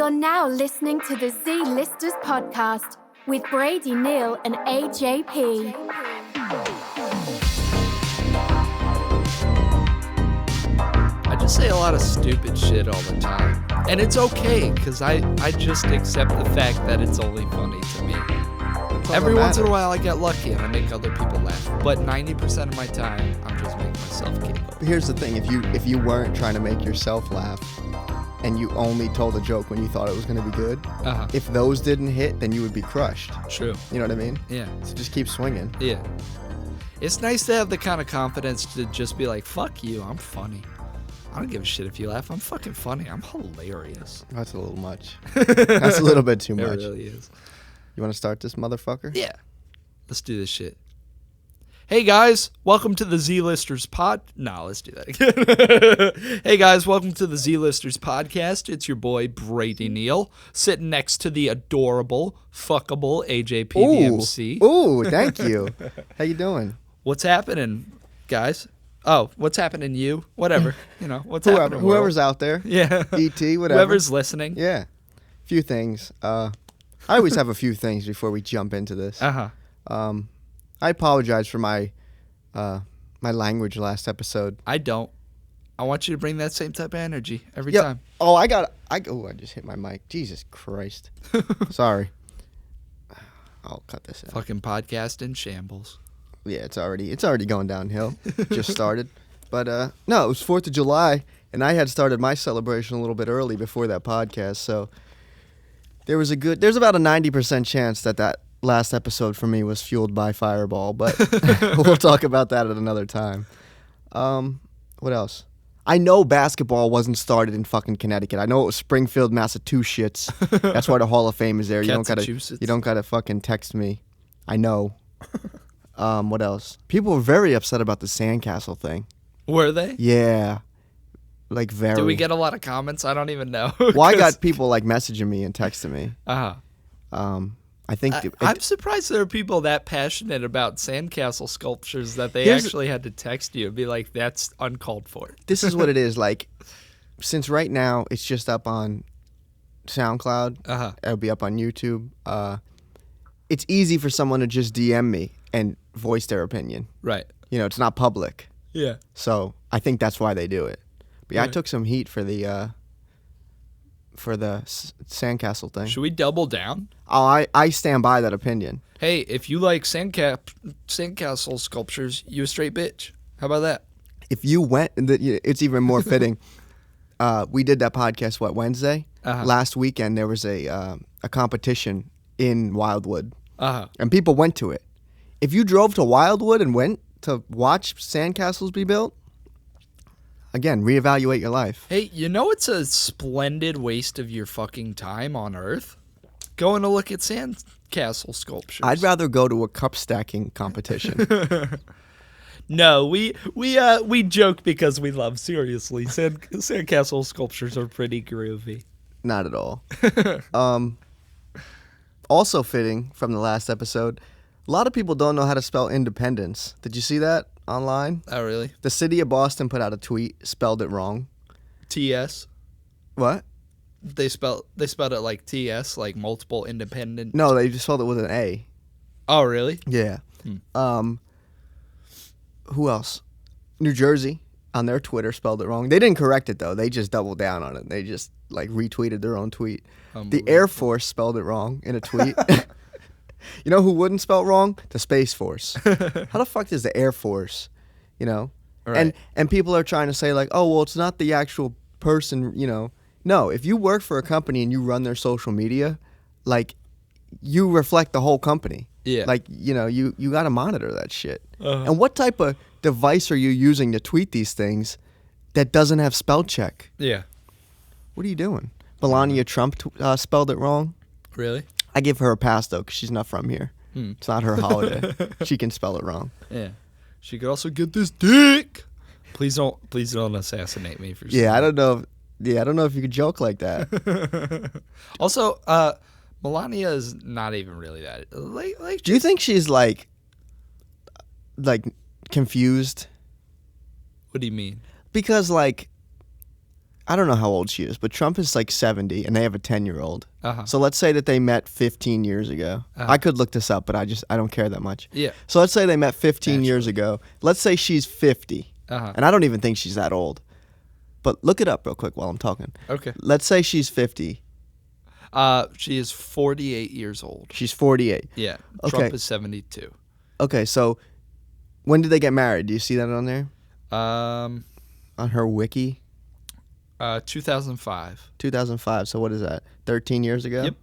You're now listening to the Z-Listers podcast with Brady, Neil, and AJP. I just say a lot of stupid shit all the time. And it's okay, because I just accept the fact that it's only funny to me. Every once in a while I get lucky and I make other people laugh. But 90% of my time, I'm just making myself giggle. Here's the thing, if you weren't trying to make yourself laugh and you only told a joke when you thought it was going to be good, if those didn't hit, then you would be crushed. True. You know what I mean? Yeah. So just keep swinging. Yeah. It's nice to have the kind of confidence to just be like, fuck you, I'm funny. I don't give a shit if you laugh. I'm fucking funny. I'm hilarious. That's a little much. That's a little bit too much. It really is. You want to start this motherfucker? Yeah. Let's do this shit. Hey guys, welcome to the Z-Listers let's do that again. Hey guys, welcome to the Z-Listers podcast. It's your boy Brady Neal, sitting next to the adorable, fuckable AJP MC. Ooh, thank you. How you doing? What's happening, guys? Oh, what's happening, you? Whatever. You know, what's happening? Whoever's out there. Yeah. E.T., whatever. Whoever's listening. Yeah. Few things. I always have a few things before we jump into this. I apologize for my language last episode. I don't. I want you to bring that same type of energy every time. Oh, I just hit my mic. Jesus Christ. Sorry. I'll cut this out. Fucking podcast in shambles. Yeah, it's already going downhill. Just started. But no, it was 4th of July, and I had started my celebration a little bit early before that podcast, so there's about a 90% chance that last episode for me was fueled by Fireball, but we'll talk about that at another time. What else? I know basketball wasn't started in fucking Connecticut. I know it was Springfield, Massachusetts. That's why the Hall of Fame is there. You don't gotta fucking text me. I know. What else? People were very upset about the sandcastle thing. Were they? Yeah. Like very. Did we get a lot of comments? I don't even know. Well, I got people like messaging me and texting me. I think I'm surprised there are people that passionate about sandcastle sculptures that they actually had to text you and be like, that's uncalled for. This is what it is. Like, since right now it's just up on SoundCloud, it'll be up on YouTube. It's easy for someone to just DM me and voice their opinion. Right. You know, it's not public. Yeah. So I think that's why they do it. But yeah, Right. I took some heat for the sandcastle thing. Should we double down? Oh, I stand by that opinion. Hey, if you like sandcastle sculptures, you a straight bitch. How about that? If you went, it's even more fitting. We did that podcast, Wednesday? Last weekend, there was a competition in Wildwood. And people went to it. If you drove to Wildwood and went to watch sandcastles be built, again, reevaluate your life. Hey, you know it's a splendid waste of your fucking time on Earth? Going to look at sandcastle sculptures. I'd rather go to a cup stacking competition. No, we joke because we love. Seriously, sandcastle sculptures are pretty groovy. Not at all. Also fitting from the last episode, a lot of people don't know how to spell independence. Did you see that online? Oh, really? The city of Boston put out a tweet, spelled it wrong. TS? What? They spelled it like TS, like multiple independent. No, they just spelled it with an A. Oh, really? Yeah. Who else? New Jersey on their Twitter spelled it wrong. They didn't correct it though. They just doubled down on it. They just like retweeted their own tweet. The Air Force spelled it wrong in a tweet. You know who wouldn't spell it wrong? The Space Force. How the fuck is the Air Force? You know? Right. And people are trying to say like, oh, well, it's not the actual person, you know. No, if you work for a company and you run their social media, like, you reflect the whole company. Yeah. Like, you know, you got to monitor that shit. And what type of device are you using to tweet these things that doesn't have spell check? Yeah. What are you doing? Melania Trump spelled it wrong. Really? I give her a pass, though, because she's not from here. It's not her holiday. She can spell it wrong. Yeah. She could also get this dick. Please don't assassinate me for saying I don't know. I don't know if you could joke like that. Also, Melania is not even really that. Like. Do you think she's like confused? What do you mean? Because like I don't know how old she is, but Trump is like 70 and they have a 10-year-old. Uh-huh. So let's say that they met 15 years ago. I could look this up, but I don't care that much. Yeah. So let's say they met 15 years ago. Let's say she's 50. And I don't even think she's that old. But look it up real quick while I'm talking. Okay. Let's say she's 50. She is 48 years old. She's 48. Yeah. Okay. Trump is 72. Okay, so when did they get married? Do you see that on there? Um, On her wiki? 2005. 2005. So what is that? 13 years ago? Yep.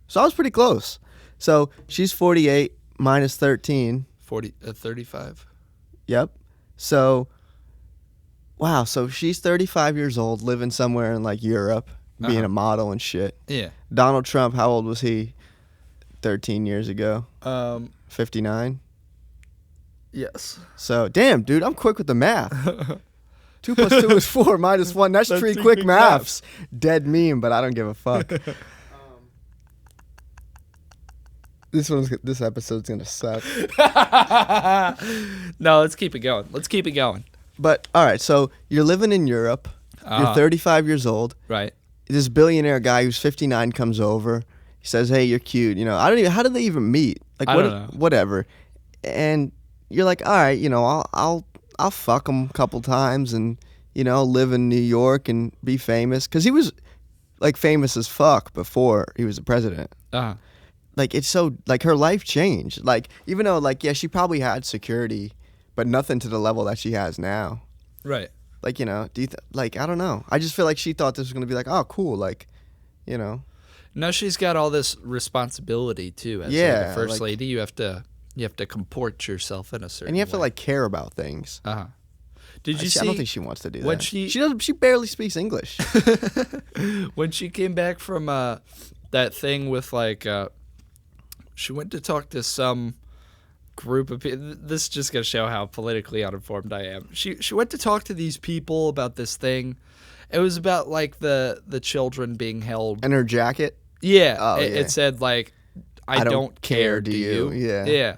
So I was pretty close. So she's 48 minus 13. 35. Yep. So, wow. So she's 35 years old, living somewhere in like Europe, being a model and shit. Yeah. Donald Trump, how old was he 13 years ago? 59. Yes. So, damn, dude, I'm quick with the math. 2 plus 2 is 4 minus 1. That's three quick maths. Dead meme, but I don't give a fuck. This episode's gonna suck. No, let's keep it going. But all right, so you're living in Europe. You're 35 years old. Right. This billionaire guy who's 59 comes over. He says, "Hey, you're cute." You know, I don't even. How did they even meet? Like, I don't know. Whatever. And you're like, all right, you know, I'll fuck him a couple times and, you know, live in New York and be famous. Because he was, like, famous as fuck before he was the president. Uh-huh. Like, it's so, like, her life changed. Like, even though, like, yeah, she probably had security, but nothing to the level that she has now. Right. Like, you know, like, I don't know. I just feel like she thought this was going to be like, oh, cool, like, you know. Now she's got all this responsibility, too. As like a first lady, you have to comport yourself in a certain way. And you have to, like, care about things. Uh-huh. Did you see? I don't think she wants to do when that. She barely speaks English. When she came back from that thing with, like, she went to talk to some group of people. This is just going to show how politically uninformed I am. She went to talk to these people about this thing. It was about, like, the children being held. And her jacket? Yeah. Oh, yeah. It said, like, I don't care, do you? Yeah. Yeah.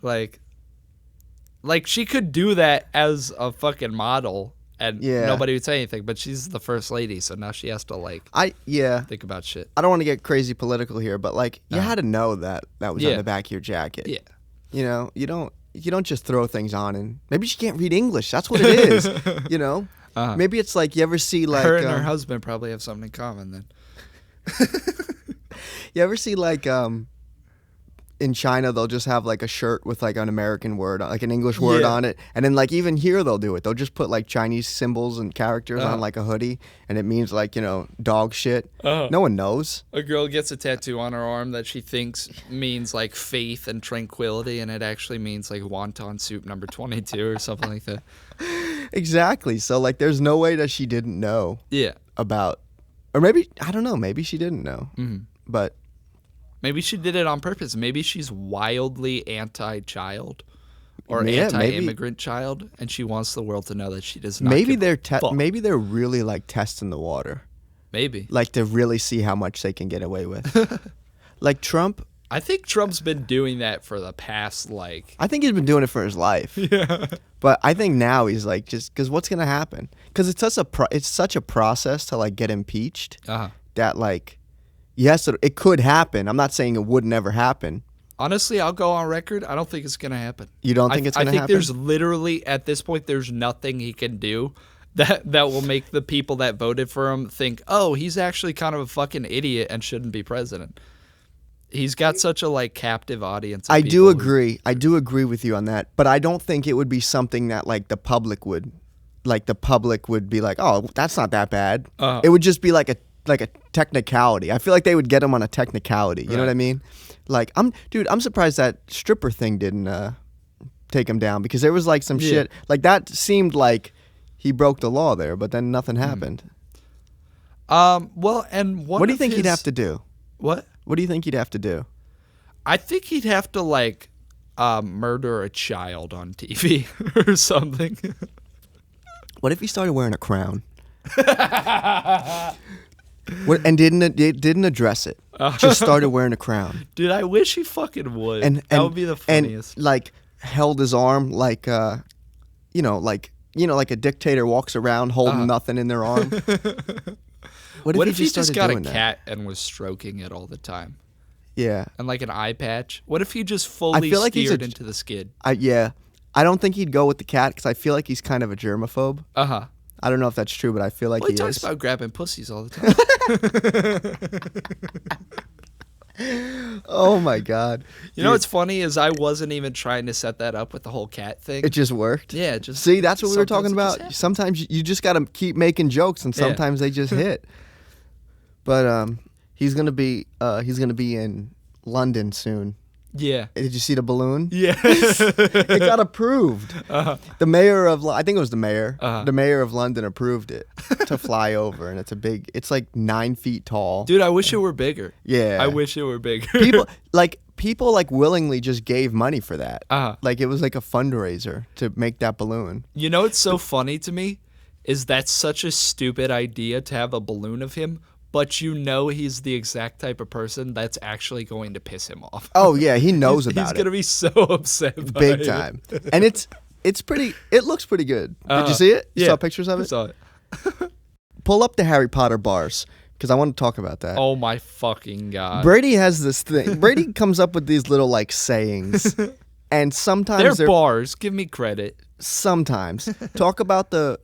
Like she could do that as a fucking model and nobody would say anything, but she's the first lady, so now she has to, like, think about shit. I don't want to get crazy political here, but, like, you had to know that was on the back of your jacket. Yeah. You know, you don't just throw things on and maybe she can't read English. That's what it is. You know? Maybe it's like, you ever see, like, her and her husband probably have something in common then. You ever see, like, in China they'll just have, like, a shirt with, like, an American word, like an English word on it, and then, like, even here they'll do it. They'll just put, like, Chinese symbols and characters on, like, a hoodie, and it means, like, you know, dog shit. No one knows. A girl gets a tattoo on her arm that she thinks means, like, faith and tranquility, and it actually means, like, wonton soup number 22 or something like that. Exactly. So, like, there's no way that she didn't know about, or maybe, I don't know, maybe she didn't know. But maybe she did it on purpose. Maybe she's wildly anti-child or anti-immigrant child, and she wants the world to know that she does not. Maybe they're really, like, testing the water. Maybe, like, to really see how much they can get away with. Like Trump. I think Trump's been doing that for the past, like. I think he's been doing it for his life. Yeah. But I think now he's like, just because what's gonna happen? Because it's such a process to, like, get impeached that, like. Yes, it could happen. I'm not saying it would never happen. Honestly, I'll go on record. I don't think it's going to happen. You don't think it's going to happen? I think there's literally, at this point, there's nothing he can do that will make the people that voted for him think, oh, he's actually kind of a fucking idiot and shouldn't be president. He's got such a, like, captive audience. I do agree. I do agree with you on that. But I don't think it would be something that, like, the public would be like, oh, that's not that bad. It would just be like a technicality. I feel like they would get him on a technicality. You know what I mean? Like, I'm surprised that stripper thing didn't take him down, because there was, like, some shit. Like, that seemed like he broke the law there, but then nothing happened. Well, and what do you think he'd have to do? What? What do you think he'd have to do? I think he'd have to, like, murder a child on TV or something. What if he started wearing a crown? And didn't address it. Just started wearing a crown. Dude, I wish he fucking would. That would be the funniest. And, like, held his arm like, you know, like like a dictator walks around holding nothing in their arm. What if he just got a doing that? cat and was stroking it all the time? Yeah. And like an eye patch? What if he just fully feel like steered into the skid? I don't think he'd go with the cat because I feel like he's kind of a germaphobe. Uh-huh. I don't know if that's true, but I feel like Well, he talks is. about grabbing pussies all the time. Oh my God. You know what's funny is I wasn't even trying to set that up with the whole cat thing. It just worked. Yeah, just See, that's what we were sometimes talking it just about. happens. Sometimes you just got to keep making jokes, and sometimes they just hit. But he's gonna be in London soon. Yeah. Did you see the balloon? Yeah. It got approved. Uh-huh. The mayor of I think it was the mayor. Uh-huh. The mayor of London approved it to fly over, and it's like 9 feet tall. Dude, I wish it were bigger. Yeah. I wish it were bigger. People willingly just gave money for that. Uh-huh. Like it was like a fundraiser to make that balloon. You know what's so funny to me is that's such a stupid idea to have a balloon of him, but you know he's the exact type of person that's actually going to piss him off. Oh yeah, he knows He's about it. going to be so upset by Big it. time. And it looks pretty good. Did you see it? You Yeah. saw pictures of I it? saw it. Pull up the Harry Potter bars because I want to talk about that. Oh my fucking God. Brady has this thing. Brady comes up with these little like sayings, and sometimes They're bars. Give me credit. Sometimes talk about the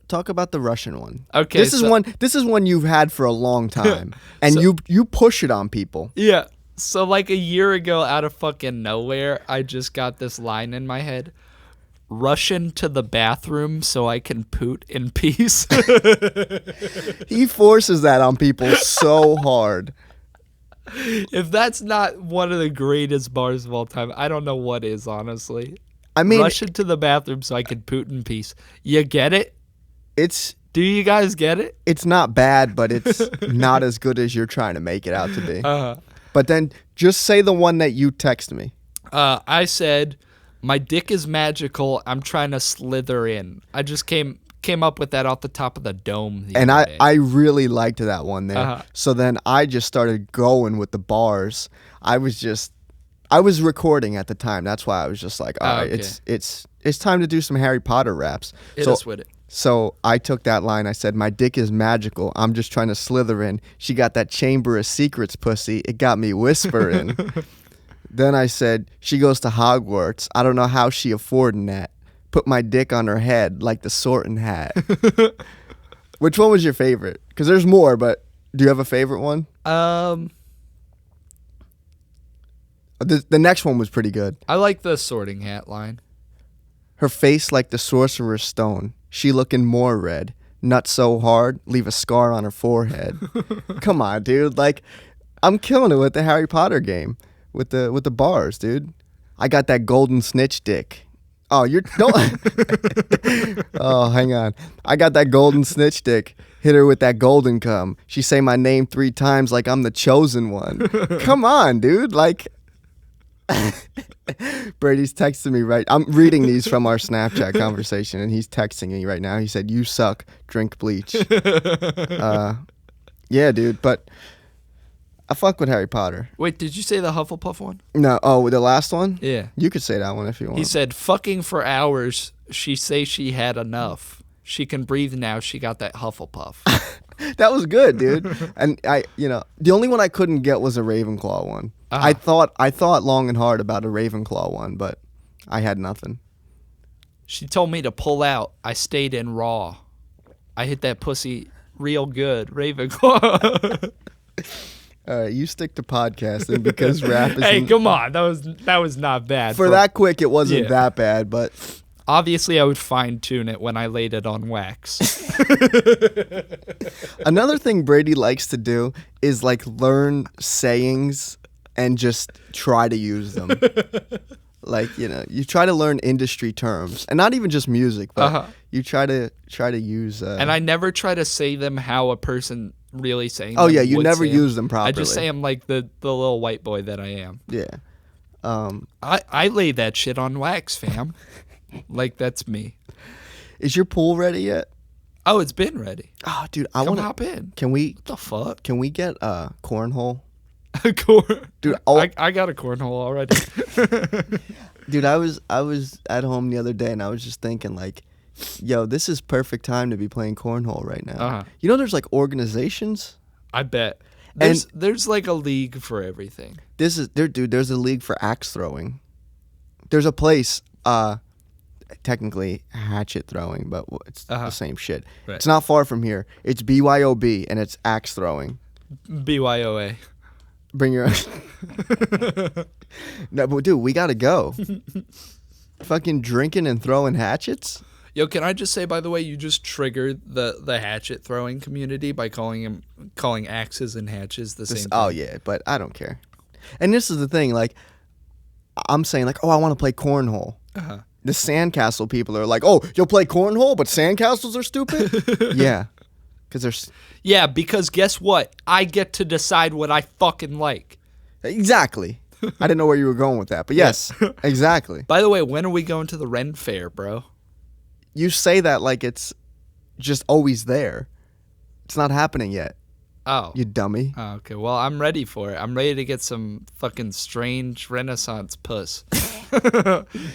Russian one. Okay, this is one you've had for a long time, and you push it on people. Yeah. So like a year ago, out of fucking nowhere, I just got this line in my head. Russian to the bathroom so I can poot in peace. He forces that on people so hard. If that's not one of the greatest bars of all time, I don't know what is, honestly. I mean, Russian to the bathroom so I can poot in peace. You get it? Do you guys get it? It's not bad, but it's not as good as you're trying to make it out to be. But then just say the one that you text me. I said, my dick is magical. I'm trying to slither in. I just came up with that off the top of the dome. And I really liked that one there. So then I just started going with the bars. I was recording at the time. That's why I was just like, all right, okay. it's time to do some Harry Potter raps. Hit us with it. So I took that line. I said, my dick is magical. I'm just trying to slither in. She got that Chamber of Secrets pussy. It got me whispering. Then I said, she goes to Hogwarts. I don't know how she affording that. Put my dick on her head like the sorting hat. Which one was your favorite? Because there's more, but do you have a favorite one? The next one was pretty good. I like the sorting hat line. Her face like the Sorcerer's Stone. She looking more red. Nut so hard, leave a scar on her forehead. Come on, dude. Like, I'm killing it with the Harry Potter game. With the bars, dude. I got that golden snitch dick. Oh, don't. Oh, hang on. I got that golden snitch dick. Hit her with that golden cum. She say my name 3 times like I'm the chosen one. Come on, dude. Like, Brady's texting me right. I'm reading these from our Snapchat conversation, and he's texting me right now. He said, "You suck. Drink bleach." Yeah, dude. But I fuck with Harry Potter. Wait, did you say the Hufflepuff one? No. Oh, the last one? Yeah. You could say that one if you want. He said, fucking for hours. She say she had enough. She can breathe now. She got that Hufflepuff. That was good, dude. And the only one I couldn't get was a Ravenclaw one. I thought long and hard about a Ravenclaw one, but I had nothing. She told me to pull out. I stayed in raw. I hit that pussy real good. Ravenclaw. All right, you stick to podcasting because rap is... Hey, come on. That was not bad. For that quick, it wasn't Yeah. that bad, but... Obviously, I would fine-tune it when I laid it on wax. Another thing Brady likes to do is, like, learn sayings and just try to use them. Like, you try to learn industry terms. And not even just music, but you try to use... And I never try to say them how a person really saying Oh, them yeah, you would never say 'em. use them properly. I just say them like the little white boy that I am. Yeah. I lay that shit on wax, fam. Like, that's me. Is your pool ready yet? Oh, it's been ready. Oh, dude, Come hop in. Can we... What the fuck? Can we get cornhole? Dude, I got a cornhole already. Dude, I was at home the other day and I was just thinking, like, Yo, this is perfect time to be playing cornhole right now. Uh-huh. You know, there's like organizations. I bet. And- There's like a league for everything. There's a league for axe throwing. There's a place, technically hatchet throwing, but it's the same shit. Right. It's not far from here. It's BYOB and it's axe throwing. BYOA. Bring your No, but dude, we gotta go. Fucking drinking and throwing hatchets? Yo, can I just say, by the way, you just triggered the hatchet throwing community by calling axes and hatches the same thing. Oh yeah, but I don't care. And this is the thing, like, I'm saying like, oh, I want to play cornhole. Uh-huh. The sandcastle people are like, oh, you'll play cornhole, but sandcastles are stupid? Yeah. Yeah, because guess what? I get to decide what I fucking like. Exactly. I didn't know where you were going with that, but yes, exactly. By the way, when are we going to the Ren Fair, bro? You say that like it's just always there. It's not happening yet. Oh. You dummy. Oh, okay, well, I'm ready for it. I'm ready to get some fucking strange Renaissance puss.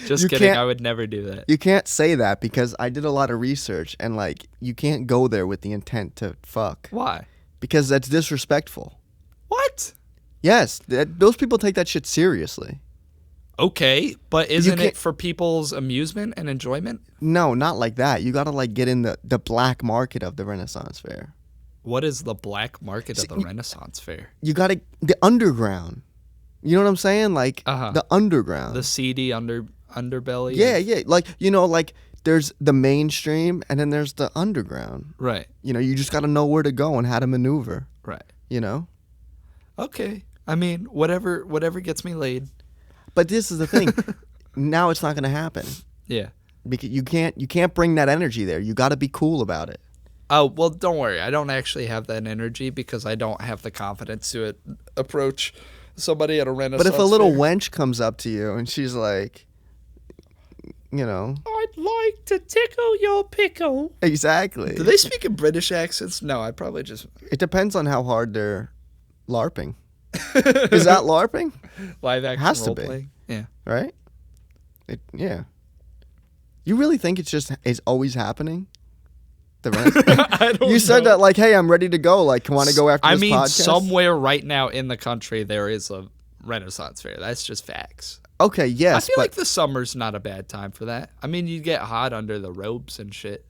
Just You kidding. can't- I would never do that. You can't say that because I did a lot of research and like you can't go there with the intent to fuck Why? because that's disrespectful. What? Yes, those people take that shit seriously. Okay, but isn't can't- it for people's amusement and enjoyment? No, not like that. You got to like get in the black market of the Renaissance Fair. What is the black market of the Renaissance Fair? You got to the underground. You know what I'm saying? Like Uh-huh. the underground. The seedy underbelly? Yeah, yeah. Like, you know, like there's the mainstream and then there's the underground. Right, You know, you just got to know where to go and how to maneuver, right. you know? Okay. I mean, whatever gets me laid. But this is the thing. Now it's not going to happen. Yeah. Because you can't bring that energy there. You got to be cool about it. Oh, well, don't worry. I don't actually have that energy because I don't have the confidence to approach somebody at a Renaissance But if a little fair. wench comes up to you and she's like, you know, I'd like to tickle your pickle. exactly. Do they speak in British accents? No, I probably just It depends on how hard they're LARPing. Is that LARPing? live action Has to role be. playing. Yeah. Right? Yeah. You really think it's always happening? The I don't You said know. that like, hey, I'm ready to go. Like, want to go after I this mean, podcast? somewhere right now in the country there is a Renaissance fair. That's just facts. Okay, yes, I feel but like the summer's not a bad time for that. I mean, you get hot under the robes and shit.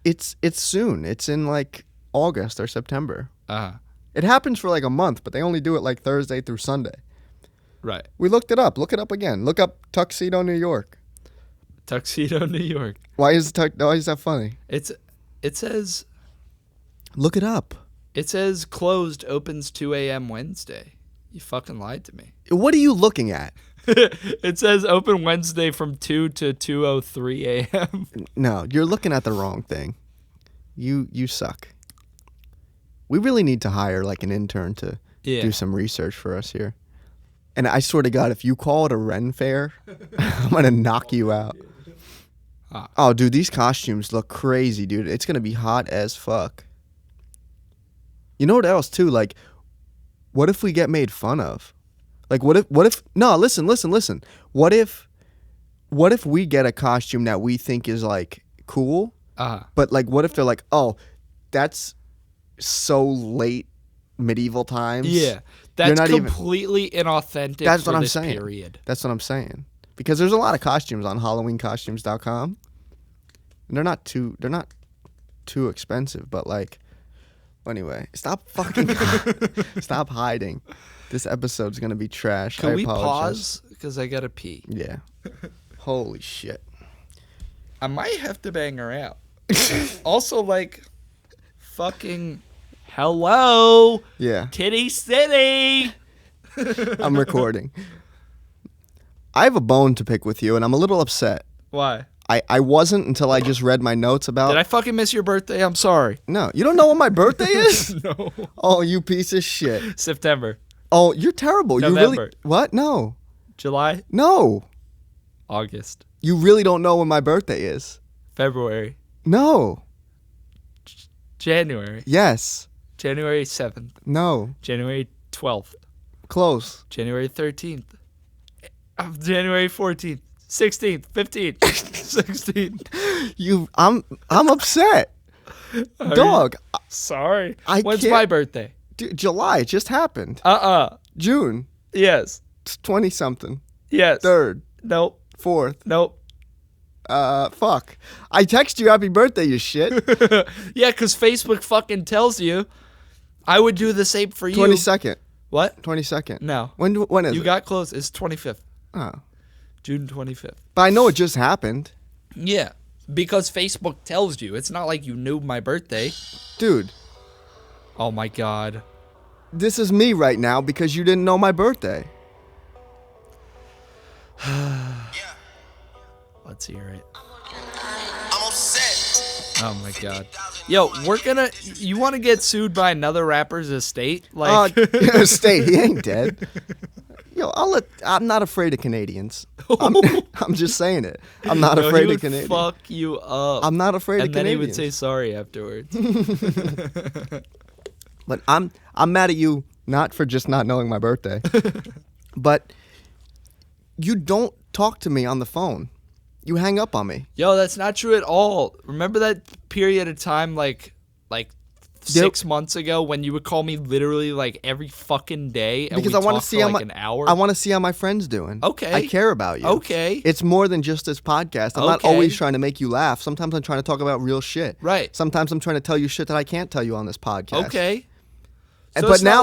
it's soon. It's in like August or September. Uh-huh. It happens for like a month, but they only do it like Thursday through Sunday. Right. We looked it up. Look it up again. Look up Tuxedo, New York. Tuxedo, New York. Why is that funny? It says Look it up. closed, opens 2 a.m. Wednesday. You fucking lied to me. What are you looking at? It says open Wednesday from 2 to 2:03 a.m. No, you're looking at the wrong thing. You suck. We really need to hire like an intern to Yeah. do some research for us here. And I swear to God, if you call it a Ren Fair, I'm gonna knock you out. Oh, dude, these costumes look crazy, dude. It's gonna be hot as fuck. You know what else too? Like, what if we get made fun of? Like, what if? No, listen. What if we get a costume that we think is like cool, Uh-huh. but like, what if they're like, oh, that's so late medieval times. Yeah. That's not even- completely inauthentic That's for what I'm this saying. period. That's what I'm saying. Because there's a lot of costumes on HalloweenCostumes.com. And they're not too expensive, but like, anyway, stop hiding. This episode's gonna be trash. Can I we apologize. pause? Because I gotta pee. Yeah. Holy shit. I might have to bang her out. Also, like, fucking hello, Yeah. Titty City. I'm recording. I have a bone to pick with you, and I'm a little upset. Why? I wasn't until I just read my notes about. Did I fucking miss your birthday? I'm sorry. No, you don't know what my birthday is? No. Oh, you piece of shit. September, Oh, you're terrible. You November. really what? No. July, No. August, You really don't know when my birthday is. February, No. January, Yes. January 7th, No. January 12th, Close. January 13th, January 14th, 16th, 15th, 16th. I'm upset. Dog. Sorry. When's can't- my birthday? July. It just happened. June. Yes. 20-something. Yes. 3rd. Nope. 4th. Nope. Fuck. I text you happy birthday, you shit. Yeah, because Facebook fucking tells you. I would do the same for you. 22nd. What? 22nd. No. When is it? You got close. It's 25th. Oh. June 25th. But I know it just happened. Yeah. Because Facebook tells you. It's not like you knew my birthday. Dude, Oh, my God. this is me right now because you didn't know my birthday. Let's hear it. I'm upset. Oh, my God. Yo, you want to get sued by another rapper's estate? Like, Stay. He ain't dead. Yo, I'm not afraid of Canadians. I'm just saying it. I'm not no, afraid he of would Canadians. fuck you up. I'm not afraid of And then Canadians. he would say sorry afterwards. But I'm mad at you not for just not knowing my birthday, but you don't talk to me on the phone. You hang up on me. Yo, that's not true at all. Remember that period of time, like 6 months ago, when you would call me literally like every fucking day, and Because we I want to talked see for how like an hour. I want to see how my friend's doing. Okay. I care about you. Okay. It's more than just this podcast. I'm not Okay. always trying to make you laugh. Sometimes I'm trying to talk about real shit. Right. Sometimes I'm trying to tell you shit that I can't tell you on this podcast. Okay. And- So but it's now,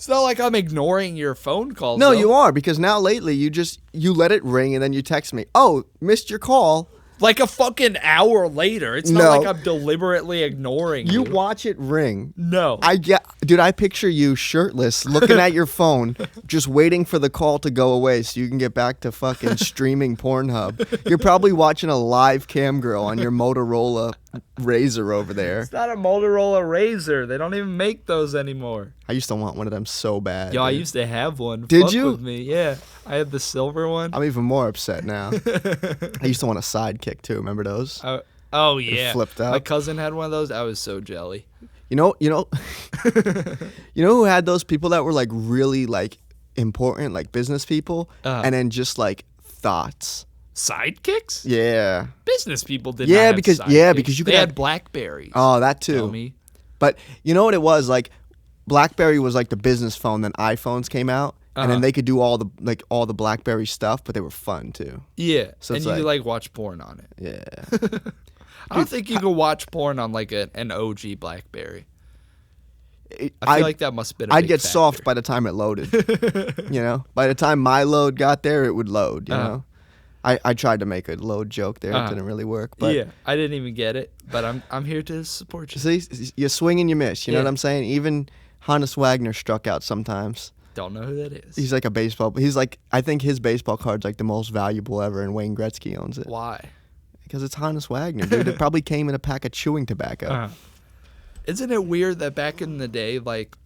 not like I'm ignoring your phone calls. no, though. you are, because now lately you let it ring and then you text me. Oh, missed your call. Like a fucking hour later. It's No. not like I'm deliberately ignoring you. You watch it ring. No. Dude, I picture you shirtless, looking at your phone, just waiting for the call to go away so you can get back to fucking streaming Pornhub. You're probably watching a live cam girl on your Motorola Razr over there. It's not a Motorola Razr. They don't even make those anymore. I used to want one of them so bad. Yo, I dude. used to have one. Did Fuck you? With me. Yeah. I had the silver one. I'm even more upset now. I used to want a sidekick too. Remember those? Oh, yeah. flipped up. My cousin had one of those. I was so jelly. You know, you know who had those people that were like really like important, like business people, and then just like thoughts. Sidekicks? Yeah. Business people did Yeah, not have because- sidekicks. yeah, because you could They have- had Blackberries. Oh, that too. Dummy. But you know what it was? Like BlackBerry was like the business phone, then iPhones came out, and then they could do all the BlackBerry stuff, but they were fun too. Yeah. So and it's you like- watch porn on it. Yeah. I don't think you could watch porn on like an OG Blackberry. I I'd- feel like that must have been a I'd big get factor. soft by the time it loaded. You know, by the time my load got there, it would load. You know, I tried to make a load joke there. It didn't really work. But yeah, I didn't even get it, but I'm here to support you. see, you swing and you miss. You know Yeah. what I'm saying? Even Hannes Wagner struck out sometimes. Don't know who that is. He's like a baseball. He's like, I think his baseball card's like the most valuable ever, and Wayne Gretzky owns it. Why? Because it's Hannes Wagner, dude. It probably came in a pack of chewing tobacco. Isn't it weird that back in the day, like,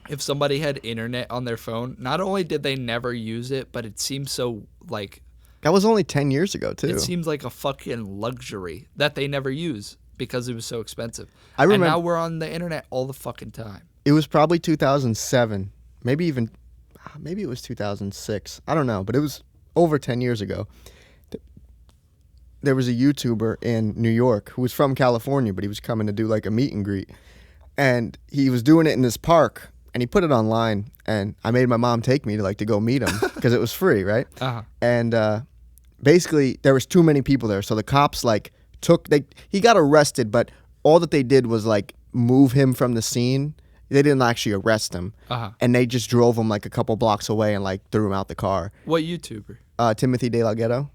if somebody had internet on their phone, not only did they never use it, but it seems so, like, That was only 10 years ago, too. it seems like a fucking luxury that they never use because it was so expensive. I remember- And now we're on the internet all the fucking time. It was probably 2007, maybe it was 2006. I don't know, but it was over 10 years ago. There was a YouTuber in New York who was from California, but he was coming to do like a meet and greet. And he was doing it in this park, and he put it online, and I made my mom take me to go meet him because it was free, right? And basically there was too many people there, so the cops he got arrested, but all that they did was like move him from the scene. They didn't actually arrest him, and they just drove him like a couple blocks away and like threw him out the car. What YouTuber? Timothy De La Ghetto.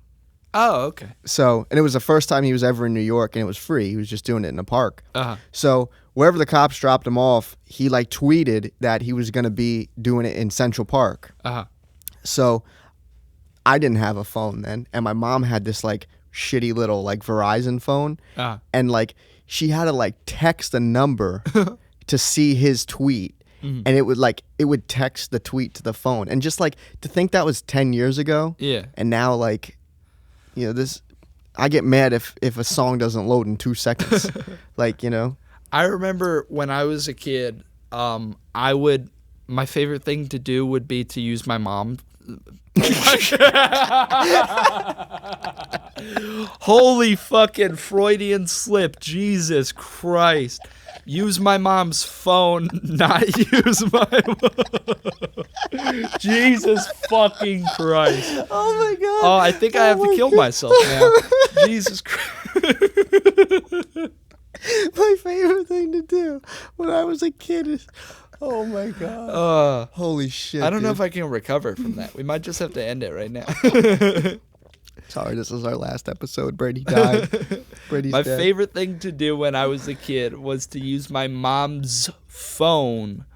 Oh, okay. So, and it was the first time he was ever in New York, and it was free. He was just doing it in a park. So wherever the cops dropped him off, he like tweeted that he was going to be doing it in Central Park. So I didn't have a phone then, and my mom had this like shitty little like Verizon phone, and like she had to like text a number to see his tweet. And it would text the tweet to the phone. And just like to think that was 10 years ago. Yeah. And now like, you know, I get mad if a song doesn't load in 2 seconds. Like, you know. I remember when I was a kid, my favorite thing to do would be to use my mom's Holy fucking Freudian slip. Jesus Christ. Use my mom's phone, not use my Jesus fucking Christ. Oh my god. Oh, I think I have to kill myself now. Jesus Christ. My favorite thing to do when I was a kid is, oh my god. Holy shit. I don't know if I can recover from that. We might just have to end it right now. Sorry, this is our last episode. Brady died. Brady's My dead. favorite thing to do when I was a kid was to use my mom's phone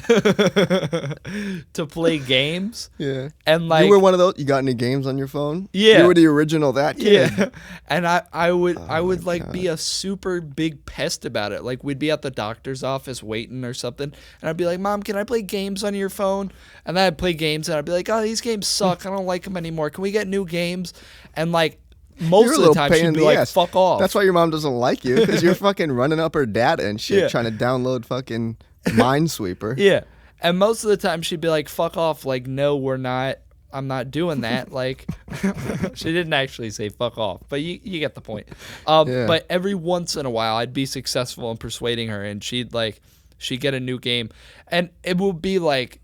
to play games. Yeah. And like, you were one of those. You got any games on your phone? Yeah. You were the original that kid. yeah. And I would like be a super big pest about it. Like we'd be at the doctor's office waiting or something, and I'd be like, "Mom, can I play games on your phone?" And then I'd play games, and I'd be like, "Oh, these games suck. I don't like them anymore. Can we get new games?" And like most You're a of the little time, pain she'd in be the like, ass. "Fuck off." That's why your mom doesn't like you, because you're fucking running up her data and shit, Yeah. trying to download fucking Minesweeper. Yeah. And most of the time she'd be like, "Fuck off." Like, "No, we're not. I'm not doing that." Like, she didn't actually say fuck off, but you get the point. Yeah. But every once in a while I'd be successful in persuading her, and she'd get a new game, and it would be like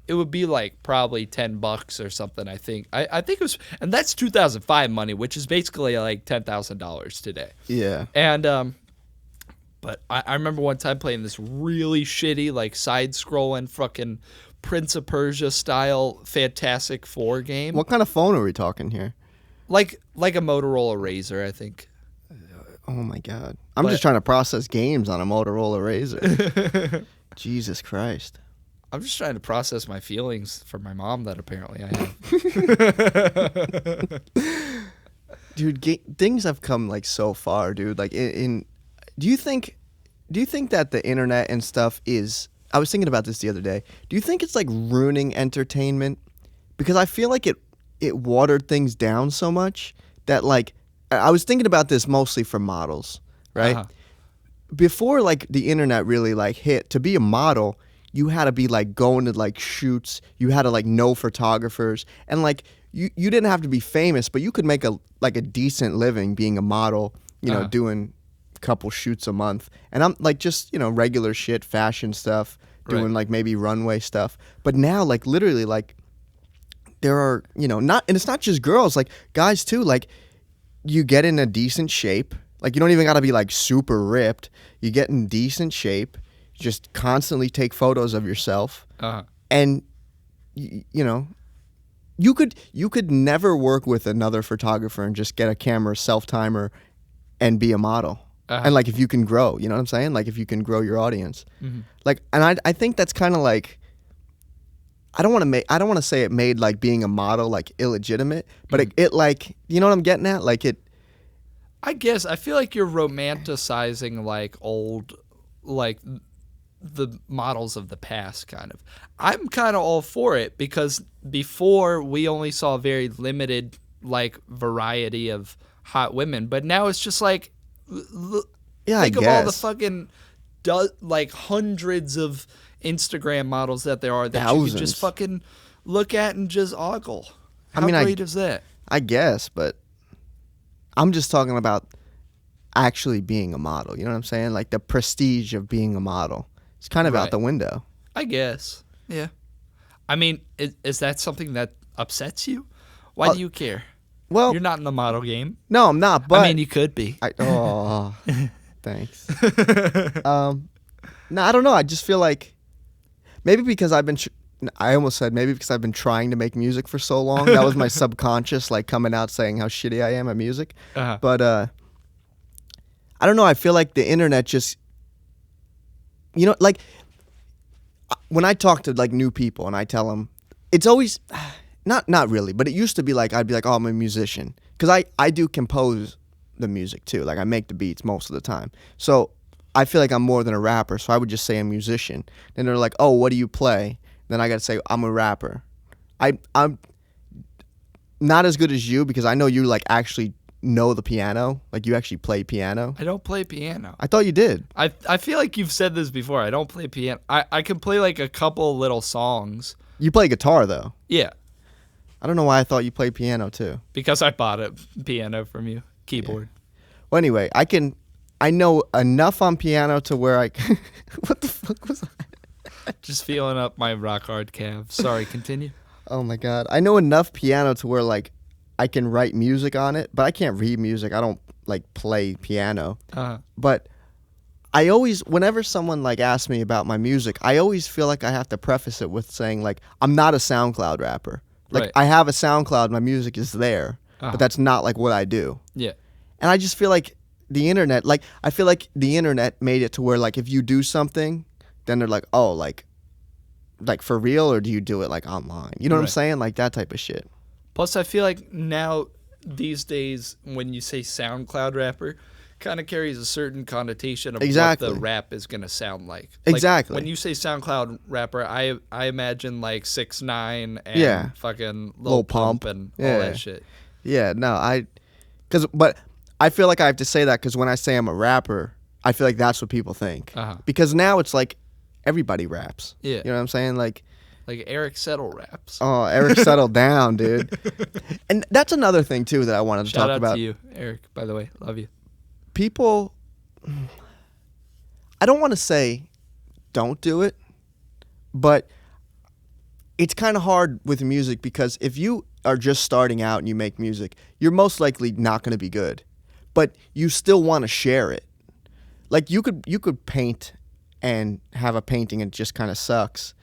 probably $10 or something. I think it was, and that's 2005 money, which is basically like $10,000 today. Yeah. And but I remember one time playing this really shitty, like, side-scrolling fucking Prince of Persia style Fantastic Four game. What kind of phone are we talking here? Like a Motorola Razr, I think. Oh my god. I'm just trying to process games on a Motorola Razr. Jesus Christ. I'm just trying to process my feelings for my mom that apparently I have. Dude, things have come like so far, dude. Like do you think that the internet and stuff is, I was thinking about this the other day. Do you think it's like ruining entertainment? Because I feel like it watered things down so much that, like, I was thinking about this mostly for models, right? Uh-huh. Before like the internet really like hit, to be a model, you had to be like going to like shoots, you had to like know photographers, and like you didn't have to be famous, but you could make a decent living being a model, you know, doing couple shoots a month. And I'm like, just, you know, regular shit, fashion stuff, doing Right. like maybe runway stuff. But now, like, literally, like, there are, you know, and it's not just girls, like guys too. Like, you get in a decent shape, like, you don't even gotta be like super ripped. You get in decent shape, just constantly take photos of yourself, and you know, you could never work with another photographer and just get a camera self-timer and be a model. And like, if you can grow, you know what I'm saying? Like, if you can grow your audience, like, and I think that's kind of like, I don't want to say it made like being a model like illegitimate, but it like, you know what I'm getting at? Like I guess I feel like you're romanticizing like old, like the models of the past, kind of. I'm kind of all for it, because before we only saw a very limited like variety of hot women, but now it's just like, yeah, think I of guess. all the fucking like hundreds of Instagram models that there are that you Thousands. can just fucking look at and just ogle. How I mean, great is that? I guess, but I'm just talking about actually being a model. You know what I'm saying? Like, the prestige of being a model. It's kind of Right. out the window. I guess. Yeah. I mean, is that something that upsets you? Why do you care? Well, You're not in the model game. no, I'm not. But I mean, you could be. Thanks. No, I don't know. I just feel like maybe because I almost said maybe because I've been trying to make music for so long. That was my subconscious, like, coming out saying how shitty I am at music. But I don't know. I feel like the internet just, you know, like, when I talk to like new people and I tell them, it's always not really, but it used to be like, I'd be like, oh, I'm a musician, because I do compose the music too. Like, I make the beats most of the time. So I feel like I'm more than a rapper. So I would just say I'm a musician. Then they're like, oh, what do you play? Then I got to say I'm a rapper. I'm not as good as you, because I know you like actually know the piano. Like, you actually play piano. I don't play piano. I thought you did. I feel like you've said this before. I don't play piano. I can play like a couple little songs. You play guitar though. Yeah. I don't know why I thought you played piano too. Because I bought a piano from you. Keyboard. Well, anyway, I know enough on piano to where I what the fuck was that? Just feeling up my rock hard calves. Sorry, continue. Oh my god. I know enough piano to where like I can write music on it, but I can't read music. I don't like play piano. But I always, whenever someone like asks me about my music, I always feel like I have to preface it with saying like, I'm not a SoundCloud rapper. Like Right. I have a SoundCloud, my music is there, but that's not like what I do. Yeah. And I just feel like the internet, like I feel like the internet made it to where like if you do something, then they're like, oh, like for real, or do you do it like online? You know what I'm Right. saying? Like that type of shit. Plus, I feel like now, these days, when you say SoundCloud rapper, kind of carries a certain connotation of Exactly. what the rap is going to sound like. Exactly. When you say SoundCloud rapper, I imagine like 6ix9ine and Yeah. fucking Lil Lil Pump Pump. and Yeah. all that shit. Yeah, no, but I feel like I have to say that because when I say I'm a rapper, I feel like that's what people think. Because now it's like everybody raps. Yeah. You know what I'm saying? Like, Eric Settle raps. oh, Eric, settle down, dude. And that's another thing too that I wanted to Shout talk out about. to you, Eric, by the way. Love you. People, I don't want to say don't do it, but it's kind of hard with music because if you are just starting out and you make music, you're most likely not going to be good, but you still want to share it. Like you could paint and have a painting and it just kind of sucks,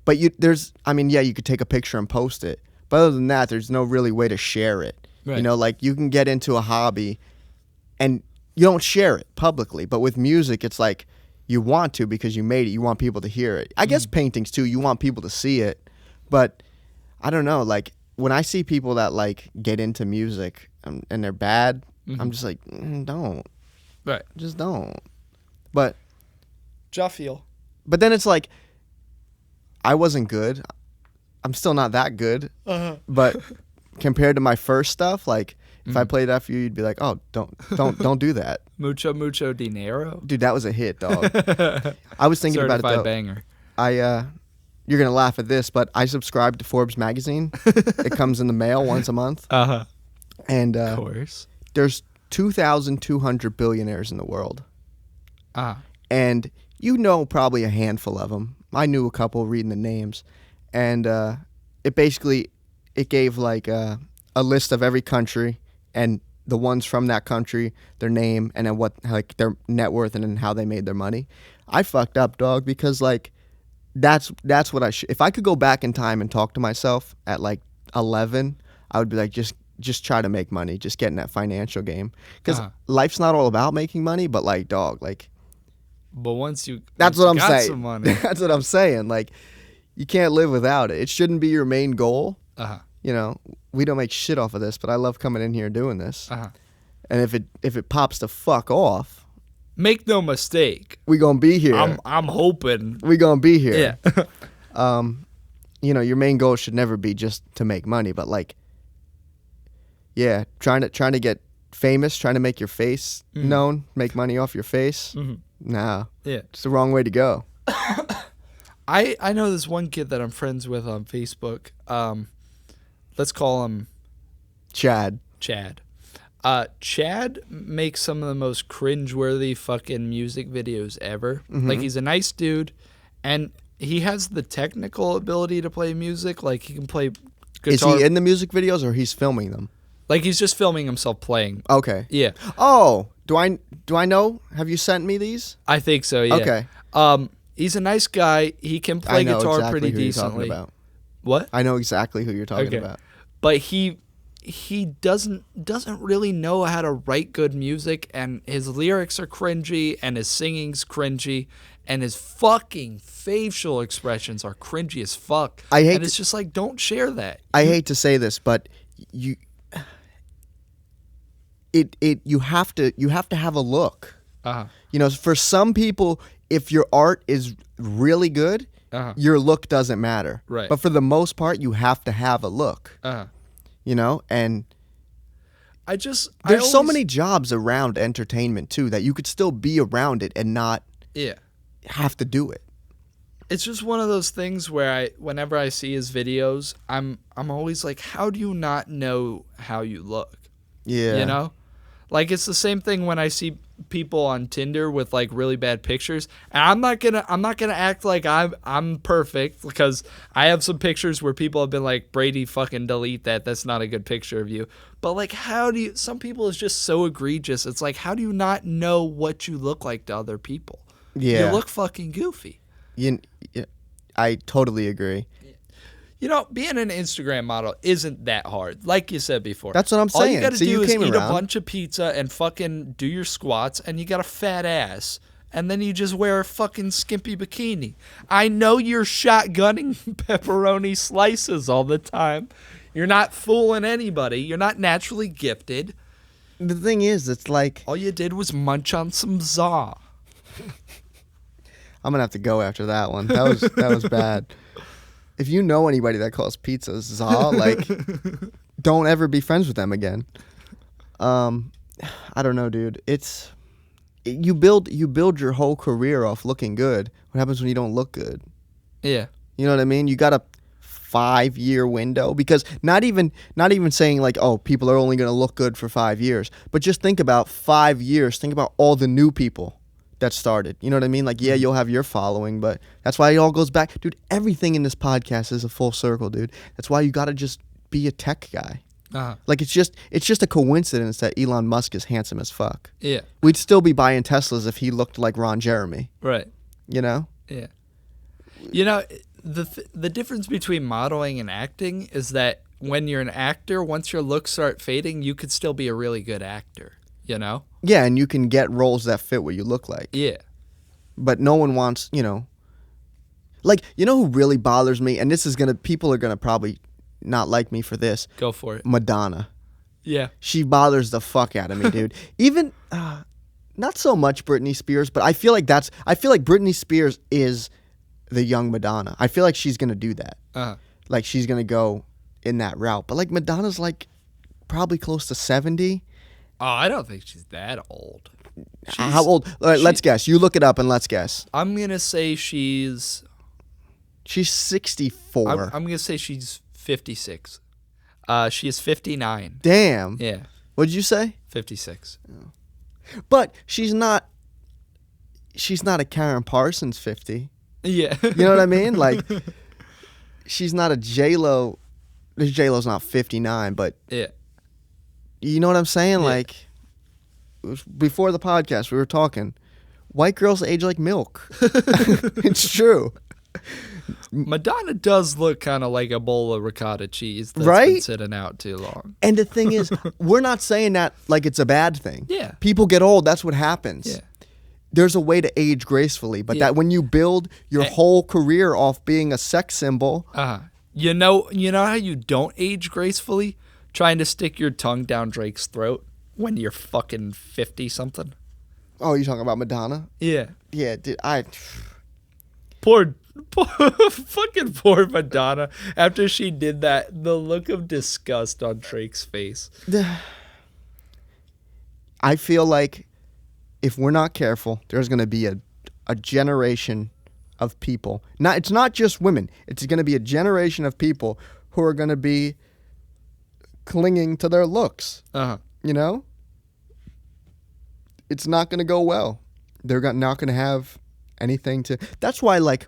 but you could take a picture and post it, but other than that, there's no really way to share it. Right. You know, like you can get into a hobby and you don't share it publicly, but with music, it's like you want to because you made it. You want people to hear it. I guess paintings too. You want people to see it, but I don't know. Like when I see people that like get into music and they're bad, I'm just like, don't, Right. just don't. But Jaffiel. but then it's like I wasn't good. I'm still not that good. But compared to my first stuff, like if I played that for you, you'd be like, oh, don't do that. Mucho dinero. Dude, that was a hit, dog. I was thinking about it Certified though. banger. You're gonna laugh at this, but I subscribe to Forbes magazine. It comes in the mail once a month, and Of course. there's 2,200 billionaires in the world, and you know probably a handful of them. I knew a couple reading the names, and it gave like a list of every country and the ones from that country, their name, and then what like their net worth and then how they made their money. I fucked up, dog, because like that's what I should. If I could go back in time and talk to myself at like 11, I would be like, just try to make money, just get in that financial game, because life's not all about making money, but like, dog, like. But once you That's what I'm got saying. some money. That's what I'm saying. Like, you can't live without it. It shouldn't be your main goal. You know, we don't make shit off of this, but I love coming in here and doing this. And if it pops the fuck off, Make no mistake. we gonna be here. I'm hoping. We gonna be here. Yeah. You know, your main goal should never be just to make money, but like, yeah, trying to get famous, trying to make your face known, make money off your face. Nah, Yeah. it's the wrong way to go. I know this one kid that I'm friends with on Facebook. Let's call him Chad. Chad. Chad makes some of the most cringeworthy fucking music videos ever. Like, he's a nice dude, and he has the technical ability to play music. Like, he can play guitar. Is he in the music videos or he's filming them? Like, he's just filming himself playing. Okay. Yeah, Oh, do I know? Have you sent me these? I think so. Yeah. Okay. He's a nice guy. He can play I know guitar exactly pretty who you're talking decently. about. What? I know exactly who you're talking about. But he doesn't really know how to write good music, and his lyrics are cringy, and his singing's cringy, and his fucking facial expressions are cringy as fuck. And it's just like, don't share that. I hate to say this, but you have to have a look. You know, for some people, if your art is really good, your look doesn't matter. Right. But for the most part, you have to have a look. You know, and there's so many jobs around entertainment too that you could still be around it and not have to do it. It's just one of those things where whenever I see his videos, I'm always like, how do you not know how you look? Yeah. You know? Like, it's the same thing when I see people on Tinder with like really bad pictures, and I'm not gonna act like I'm perfect, because I have some pictures where people have been like, Brady, fucking delete that. That's not a good picture of you. But like, some people is just so egregious. It's like, how do you not know what you look like to other people? Yeah. You look fucking goofy. I totally agree. You know, being an Instagram model isn't that hard. Like you said before. That's what I'm saying. All you got to So do you is came eat around. a bunch of pizza and fucking do your squats, and you got a fat ass. And then you just wear a fucking skimpy bikini. I know you're shotgunning pepperoni slices all the time. You're not fooling anybody. You're not naturally gifted. The thing is, it's like, All you did was munch on some za. I'm gonna have to go after that one. That was bad. If you know anybody that calls pizza za, like, don't ever be friends with them again. I don't know, dude. You build your whole career off looking good. What happens when you don't look good? Yeah. You know what I mean? You got a 5-year window, because not even saying like, oh, people are only gonna look good for 5 years, but just think about 5 years. Think about all the new people that started. You know what I mean? Like, yeah, you'll have your following, but that's why it all goes back. Dude, everything in this podcast is a full circle, dude. That's why you got to just be a tech guy. Uh-huh. Like, it's just a coincidence that Elon Musk is handsome as fuck. Yeah. We'd still be buying Teslas if he looked like Ron Jeremy. Right. You know? Yeah. You know, the difference between modeling and acting is that when you're an actor, once your looks start fading, you could still be a really good actor, you know? Yeah, and you can get roles that fit what you look like. Yeah. But no one wants, like, you know who really bothers me? And people are gonna probably not like me for this. Go for it. Madonna. Yeah. She bothers the fuck out of me, dude. Even not so much Britney Spears, but I feel like Britney Spears is the young Madonna. I feel like she's gonna do that. Uh-huh. Like, she's gonna go in that route. But like, Madonna's like probably close to 70. Oh, I don't think she's that old. How old? All right, let's guess. You look it up and let's guess. I'm going to say she's 64. I'm going to say she's 56. She is 59. Damn. Yeah. What'd you say? 56. But she's not a Karen Parsons 50. Yeah. You know what I mean? Like, she's not a J-Lo. J-Lo's not 59, but Yeah. you know what I'm saying? Yeah. Like, before the podcast, we were talking, white girls age like milk. It's true. Madonna does look kind of like a bowl of ricotta cheese that's been Right? sitting out too long. And the thing is, we're not saying that like it's a bad thing. Yeah. People get old. That's what happens. Yeah. There's a way to age gracefully, but Yeah. that when you build your whole career off being a sex symbol, You know how you don't age gracefully? Trying to stick your tongue down Drake's throat when you're fucking 50-something. oh, you talking about Madonna? Yeah. Yeah, dude, Poor fucking poor Madonna. After she did that, the look of disgust on Drake's face. I feel like if we're not careful, there's going to be a generation of people. It's not just women. It's going to be a generation of people who are going to be clinging to their looks. Uh-huh. You know? It's not going to go well. They're not going to have anything to... That's why, like,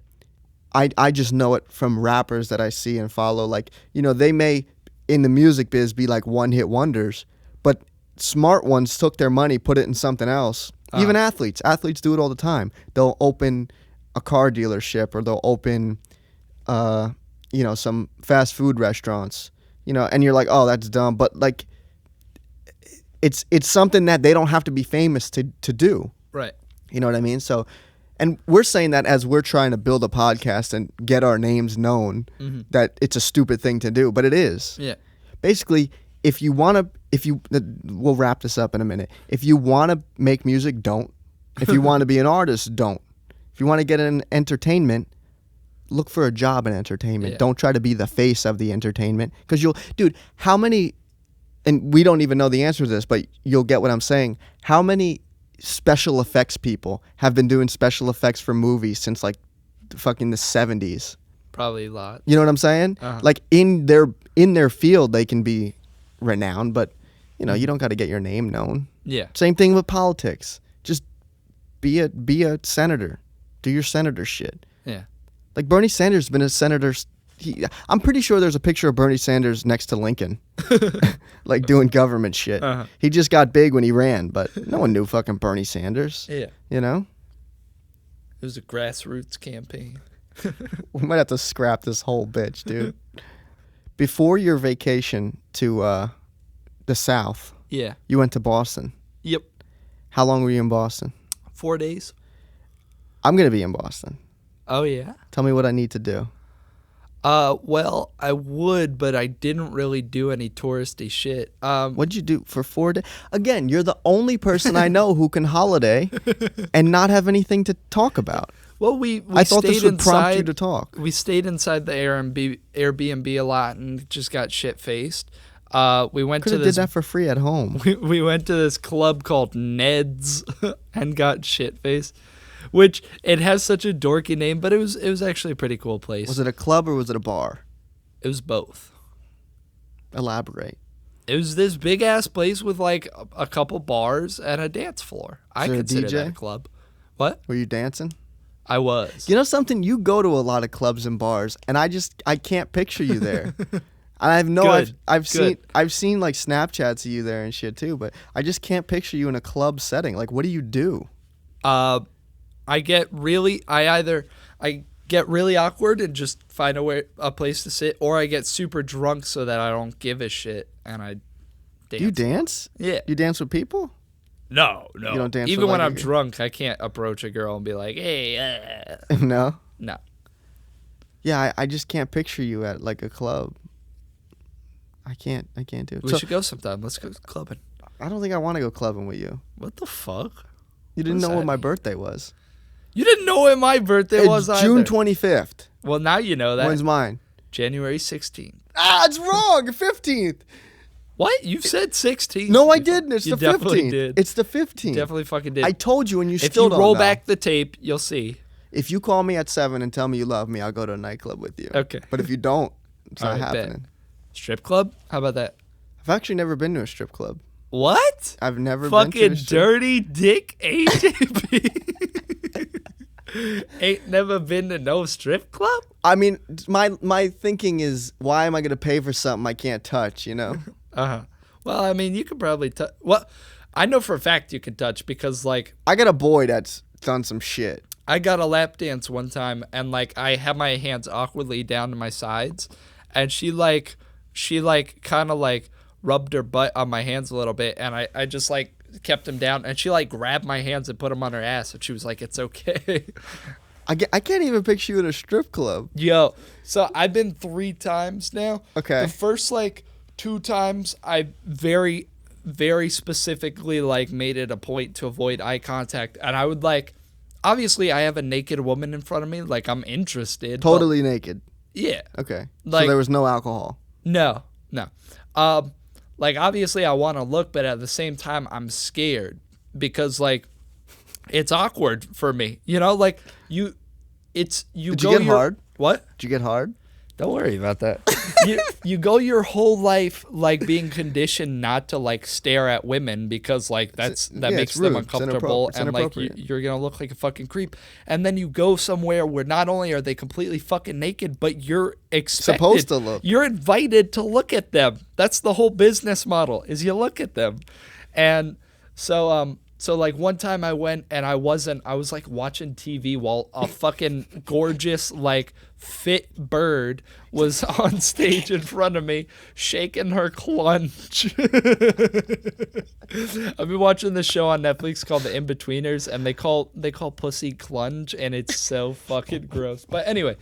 I just know it from rappers that I see and follow. Like, they may, in the music biz, be like one-hit wonders, but smart ones took their money, put it in something else. Even athletes. Athletes do it all the time. They'll open a car dealership, or they'll open, some fast food restaurants, and you're like, oh, that's dumb. But, like, it's something that they don't have to be famous to do. Right. You know what I mean? So, and we're saying that as we're trying to build a podcast and get our names known, that it's a stupid thing to do, but it is. Yeah. Basically, we'll wrap this up in a minute. If you want to make music, don't. If you want to be an artist, don't. If you want to get in entertainment, look for a job in entertainment. Yeah. Don't try to be the face of the entertainment. Because how many, and we don't even know the answer to this, but you'll get what I'm saying. How many special effects people have been doing special effects for movies since like fucking the 70s. Probably a lot. You know what I'm saying? Like in their field, they can be renowned, but you don't got to get your name known. Yeah. Same thing with politics. Just be a senator. Do your senator shit. Yeah. Like Bernie Sanders has been a senator. I'm pretty sure there's a picture of Bernie Sanders next to Lincoln, like doing government shit. He just got big when he ran, but no one knew fucking Bernie Sanders. Yeah. It was a grassroots campaign. We might have to scrap this whole bitch, dude. Before your vacation to the South, yeah, you went to Boston. Yep. How long were you in Boston? 4 days. I'm going to be in Boston. Oh, yeah? Tell me what I need to do. Well, I would, but I didn't really do any touristy shit. What'd you do for 4 days? Again, you're the only person I know who can holiday and not have anything to talk about. Well, we I thought stayed this would inside, prompt you to talk. We stayed inside the Airbnb a lot and just got shit-faced. We went Could to have this. did that for free at home. We went to this club called Ned's and got shit-faced, which it has such a dorky name, but it was actually a pretty cool place. Was it a club or was it a bar? It was both. Elaborate. It was this big-ass place with like a couple bars and a dance floor. I there a consider DJ? that a club. What? Were you dancing? I was. You know something? You go to a lot of clubs and bars, and I can't picture you there. And I know Good. I've Good. seen like Snapchats of you there and shit too, but I just can't picture you in a club setting. Like, what do you do? I get really awkward and just find a place to sit, or I get super drunk so that I don't give a shit and I dance. Do you dance? Yeah. You dance with people? No. You don't dance Even with, when like, I'm drunk, I can't approach a girl and be like, hey. No. No. Yeah, I just can't picture you at like a club. I can't do it. We should go sometime. Let's go clubbing. I don't think I want to go clubbing with you. What the fuck? You didn't What does know what that my mean? birthday was. You didn't know when my birthday was It's either. June 25th. Well, now you know that. When's mine? January 16th. Ah, it's wrong. 15th. What? You said 16th. No, I didn't. It's You the 15th. definitely did. It's the 15th. You definitely fucking did. I told you, and you if still you don't roll know. back the tape, you'll see. If you call me at 7 and tell me you love me, I'll go to a nightclub with you. Okay. But if you don't, it's not All right, bet. happening. Strip club? How about that? I've actually never been to a strip club. What? I've never been to Fucking a strip dirty dick AJP. Ain't never been to no strip club? I mean, my thinking is, why am I going to pay for something I can't touch, you know? Uh-huh. Well, I mean, you could probably touch. Well, I know for a fact you can touch because, like, I got a boy that's done some shit. I got a lap dance one time and, like, I had my hands awkwardly down to my sides and she kind of, like, rubbed her butt on my hands a little bit and I just, like, kept them down and she, like, grabbed my hands and put them on her ass and she was like, it's okay. I can't even picture you at a strip club. Yo, so I've been 3 times now. Okay. The first, like, 2 times I very, very specifically, like, made it a point to avoid eye contact. And I would, like, obviously I have a naked woman in front of me. Like, I'm interested. but- Totally naked. yeah. Okay. Like- so there was no alcohol. No. Like, obviously I want to look, but at the same time I'm scared because, like, it's awkward for me. You know, like, you Did you get hard? What? Did you get hard? Don't worry about that. you go your whole life like being conditioned not to like stare at women because like that yeah, makes it's them rude. It's uncomfortable it's and like inappropriate. you're gonna look like a fucking creep. And then you go somewhere where not only are they completely fucking naked, but you're expected, Supposed to look. You're invited to look at them. That's the whole business model is you look at them. And so like one time I went and I was like watching TV while a fucking gorgeous like fit bird was on stage in front of me shaking her clunge. I've been watching this show on Netflix called The In-Betweeners and they call pussy clunge and it's so fucking gross. But anyway,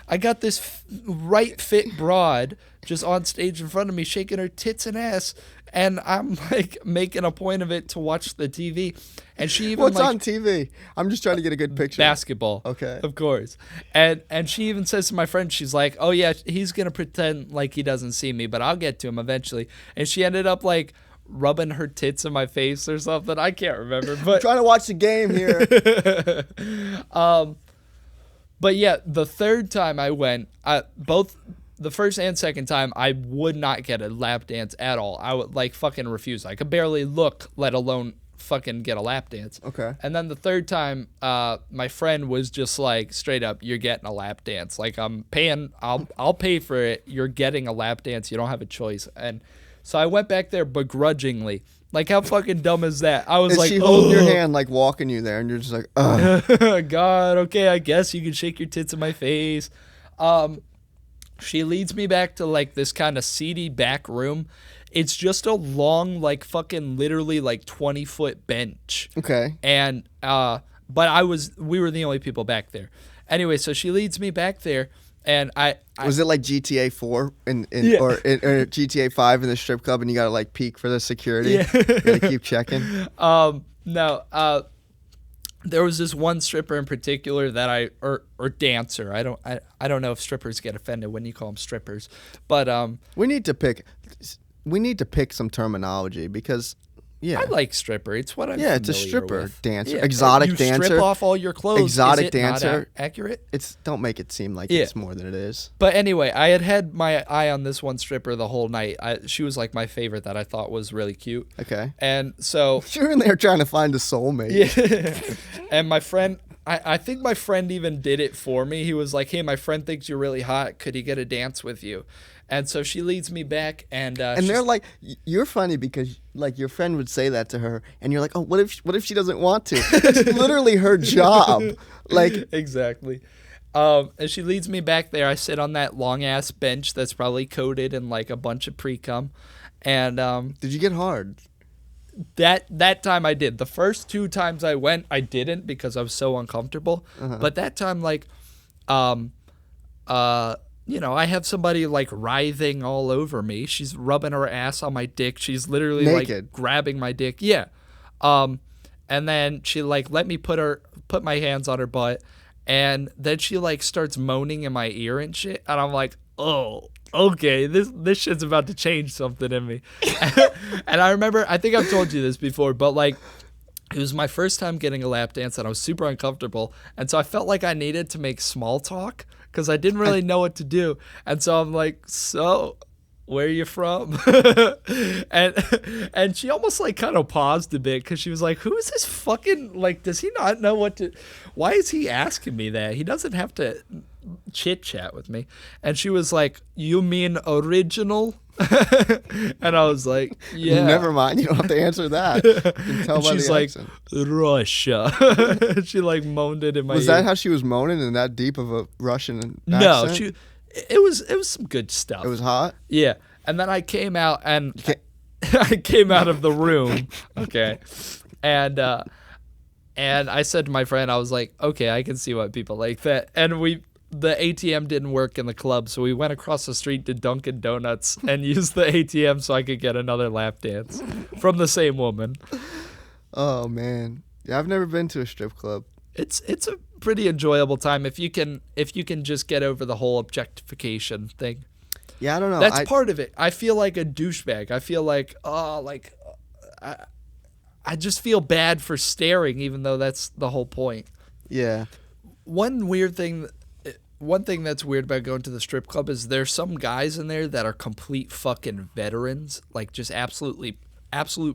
I got this right fit broad just on stage in front of me shaking her tits and ass. And I'm like making a point of it to watch the TV, and she even What's like on TV? I'm just trying to get a good picture. basketball. Okay. Of course. And she even says to my friend, she's like, "Oh yeah, he's gonna pretend like he doesn't see me, but I'll get to him eventually." And she ended up like rubbing her tits in my face or something. I can't remember, I'm but trying to watch the game here. But yeah, the third time I went, both the first and second time, I would not get a lap dance at all. I would like fucking refuse. I could barely look, let alone fucking get a lap dance. Okay. And then the third time, my friend was just like, straight up, you're getting a lap dance. Like, I'm paying, I'll pay for it. You're getting a lap dance. You don't have a choice. And so I went back there begrudgingly. Like, how fucking dumb is that? I was Is like, she holding your hand, like walking you there, and you're just like, ugh. God, okay, I guess you can shake your tits in my face. She leads me back to like this kind of seedy back room. It's just a long, like fucking literally like 20-foot bench. Okay. And but we were the only people back there. Anyway, so she leads me back there, and I was it like GTA 4 or GTA 5 in the strip club, and you gotta like peek for the security? Yeah. You gotta keep checking. No. There was this one stripper in particular that or dancer. I don't know if strippers get offended when you call them strippers, but we need to pick some terminology because I like stripper. It's what I'm it's a familiar stripper with. dancer, Yeah, exotic dancer. Strip off all your clothes. Exotic Is it dancer. Not accurate. Don't make it seem like it's more than it is. But anyway, I had my eye on this one stripper the whole night. She was like my favorite that I thought was really cute. Okay. And so you're in there trying to find a soulmate. Yeah. And my friend, I think my friend even did it for me. He was like, "Hey, my friend thinks you're really hot. Could he get a dance with you?" And so she leads me back, and they're like, you're funny because like your friend would say that to her, and you're like, oh, what if she doesn't want to? It's literally her job. Like exactly. And she leads me back there. I sit on that long ass bench that's probably coated in like a bunch of pre-cum, and did you get hard? That time I did. The first 2 times I went, I didn't because I was so uncomfortable. But that time, like, I have somebody like writhing all over me. She's rubbing her ass on my dick. She's literally naked, like grabbing my dick. Yeah. And then she like let me put my hands on her butt, and then she like starts moaning in my ear and shit. And I'm like, oh, okay, this shit's about to change something in me. And I remember, I think I've told you this before, but like, it was my first time getting a lap dance, and I was super uncomfortable. And so I felt like I needed to make small talk because I didn't really know what to do. And so I'm like, so where are you from? and she almost like kind of paused a bit because she was like, who is this fucking, like, does he not know why is he asking me that? He doesn't have to chit chat with me. And she was like, you mean original? And I was like, yeah. Never mind, you don't have to answer that. You can tell by she's the like, accent. Russia. She like moaned it in my ear. Was that how she was moaning in that deep of a Russian accent? No, it was some good stuff. It was hot? Yeah. And then I came out and I came out of the room. Okay. And I said to my friend, I was like, okay, I can see why people like that. And the ATM didn't work in the club, so we went across the street to Dunkin' Donuts and used the ATM so I could get another lap dance from the same woman. Oh man, yeah, I've never been to a strip club. It's a pretty enjoyable time if you can just get over the whole objectification thing. Yeah, I don't know. That's part of it. I feel like a douchebag. I feel like I just feel bad for staring, even though that's the whole point. Yeah. One thing that's weird about going to the strip club is there's some guys in there that are complete fucking veterans, like just absolute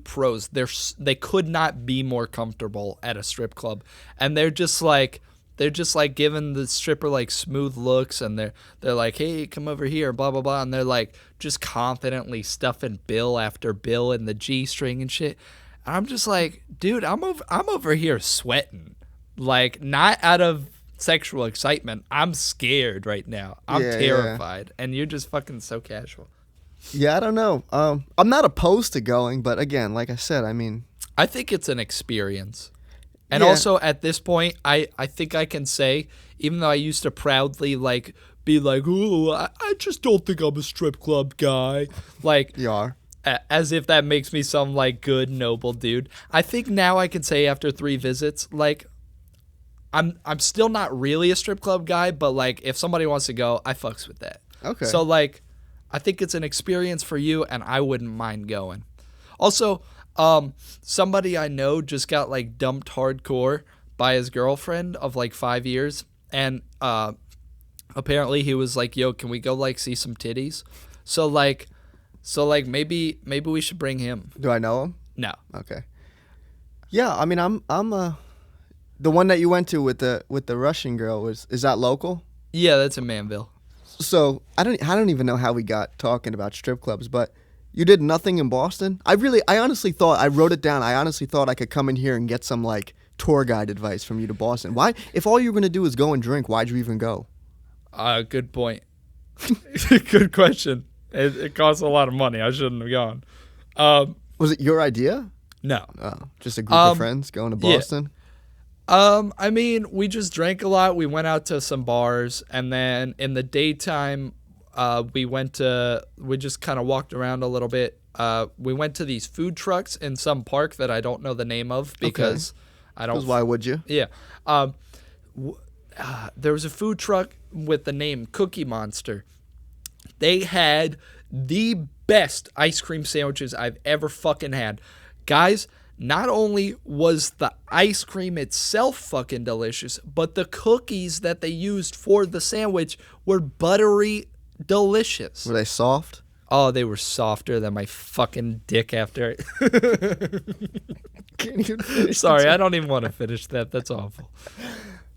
pros. They could not be more comfortable at a strip club, and they're just like giving the stripper like smooth looks, and they're like, hey, come over here, blah blah blah, and they're like just confidently stuffing bill after bill in the G-string and shit. And I'm just like, dude, I'm over here sweating, like not out of sexual excitement. I'm scared right now. I'm terrified. And you're just fucking so casual. Yeah, I don't know. I'm not opposed to going, but again, like I said, I mean, I think it's an experience. And also at this point, I think I can say, even though I used to proudly like be like, oh, I just don't think I'm a strip club guy. Like, you are. As if that makes me some like good, noble dude. I think now I can say after 3 visits, like, I'm still not really a strip club guy, but like if somebody wants to go, I fucks with that. Okay. So like I think it's an experience for you, and I wouldn't mind going. Also, somebody I know just got like dumped hardcore by his girlfriend of like 5 years, and apparently he was like, "Yo, can we go like see some titties?" So maybe we should bring him. Do I know him? No. Okay. Yeah, I mean, I'm the one that you went to with the Russian girl is that local? Yeah, that's in Manville. So I don't even know how we got talking about strip clubs, but you did nothing in Boston? I honestly thought, I wrote it down, I honestly thought I could come in here and get some like tour guide advice from you to Boston. Why, if all you're gonna do is go and drink, why'd you even go? Good point. Good question. It costs a lot of money. I shouldn't have gone. Was it your idea? No. Oh, just a group of friends going to Boston? I mean, we just drank a lot. We went out to some bars, and then in the daytime, we just kind of walked around a little bit. We went to these food trucks in some park that I don't know the name of because I don't. Because why would you? Yeah. There was a food truck with the name Cookie Monster. They had the best ice cream sandwiches I've ever fucking had. Guys, not only was the ice cream itself fucking delicious, but the cookies that they used for the sandwich were buttery delicious. Were they soft? Oh, they were softer than my fucking dick after it. Can't even finish. Sorry, I don't even want to finish that. That's awful.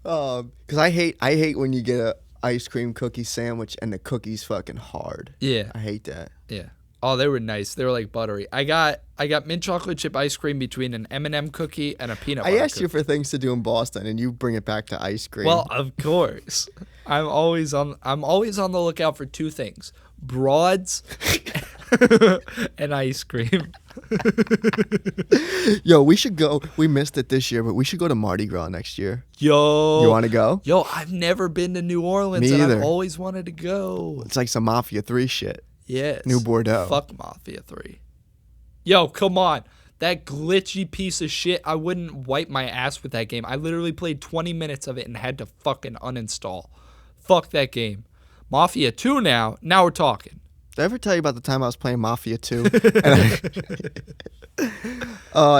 Because I hate when you get a ice cream cookie sandwich and the cookie's fucking hard. Yeah. I hate that. Yeah. Oh, they were nice. They were like buttery. I got mint chocolate chip ice cream between an M&M cookie and a peanut butter I asked cookie. you for things to do in Boston, and you bring it back to ice cream. Well, of course. I'm always on the lookout for two things: broads and ice cream. Yo, we should go. We missed it this year, but we should go to Mardi Gras next year. Yo. You want to go? Yo, I've never been to New Orleans, Me and either. I've always wanted to go. It's like some Mafia 3 shit. Yes. New Bordeaux. Fuck Mafia 3. Yo, come on. That glitchy piece of shit, I wouldn't wipe my ass with that game. I literally played 20 minutes of it and had to fucking uninstall. Fuck that game. Mafia 2 now we're talking. Did I ever tell you about the time I was playing Mafia 2?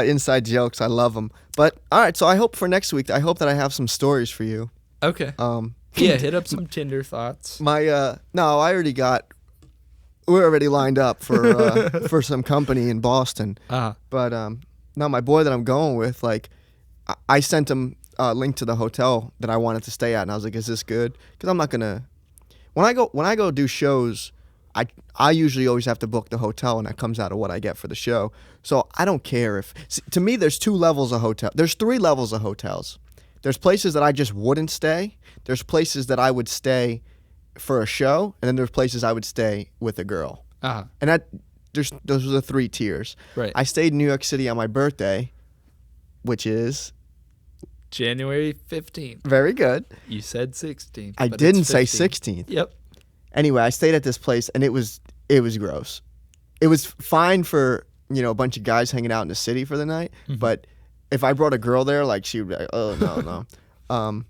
Inside jokes. I love them. But, all right, so I hope for next week, I hope that I have some stories for you. Okay. Yeah, hit up some Tinder thoughts. We're already lined up for some company in Boston. Uh-huh. But no, my boy that I'm going with, like, I sent him a link to the hotel that I wanted to stay at, and I was like, "Is this good?" Because I'm not gonna. When I go do shows, I usually always have to book the hotel, and that comes out of what I get for the show. So I don't care if. To me, there's 2 levels of hotel. There's 3 levels of hotels. There's places that I just wouldn't stay. There's places that I would stay for a show, and then there's places I would stay with a girl. Uh-huh. And those are the 3 tiers. Right. I stayed in New York City on my birthday, which is January 15th. very good. You said 16th. I but didn't it's say 15th. 16th. Yep. Anyway, I stayed at this place, and it was gross. It was fine for, a bunch of guys hanging out in the city for the night, but if I brought a girl there, like, she would be like, "Oh, no, no."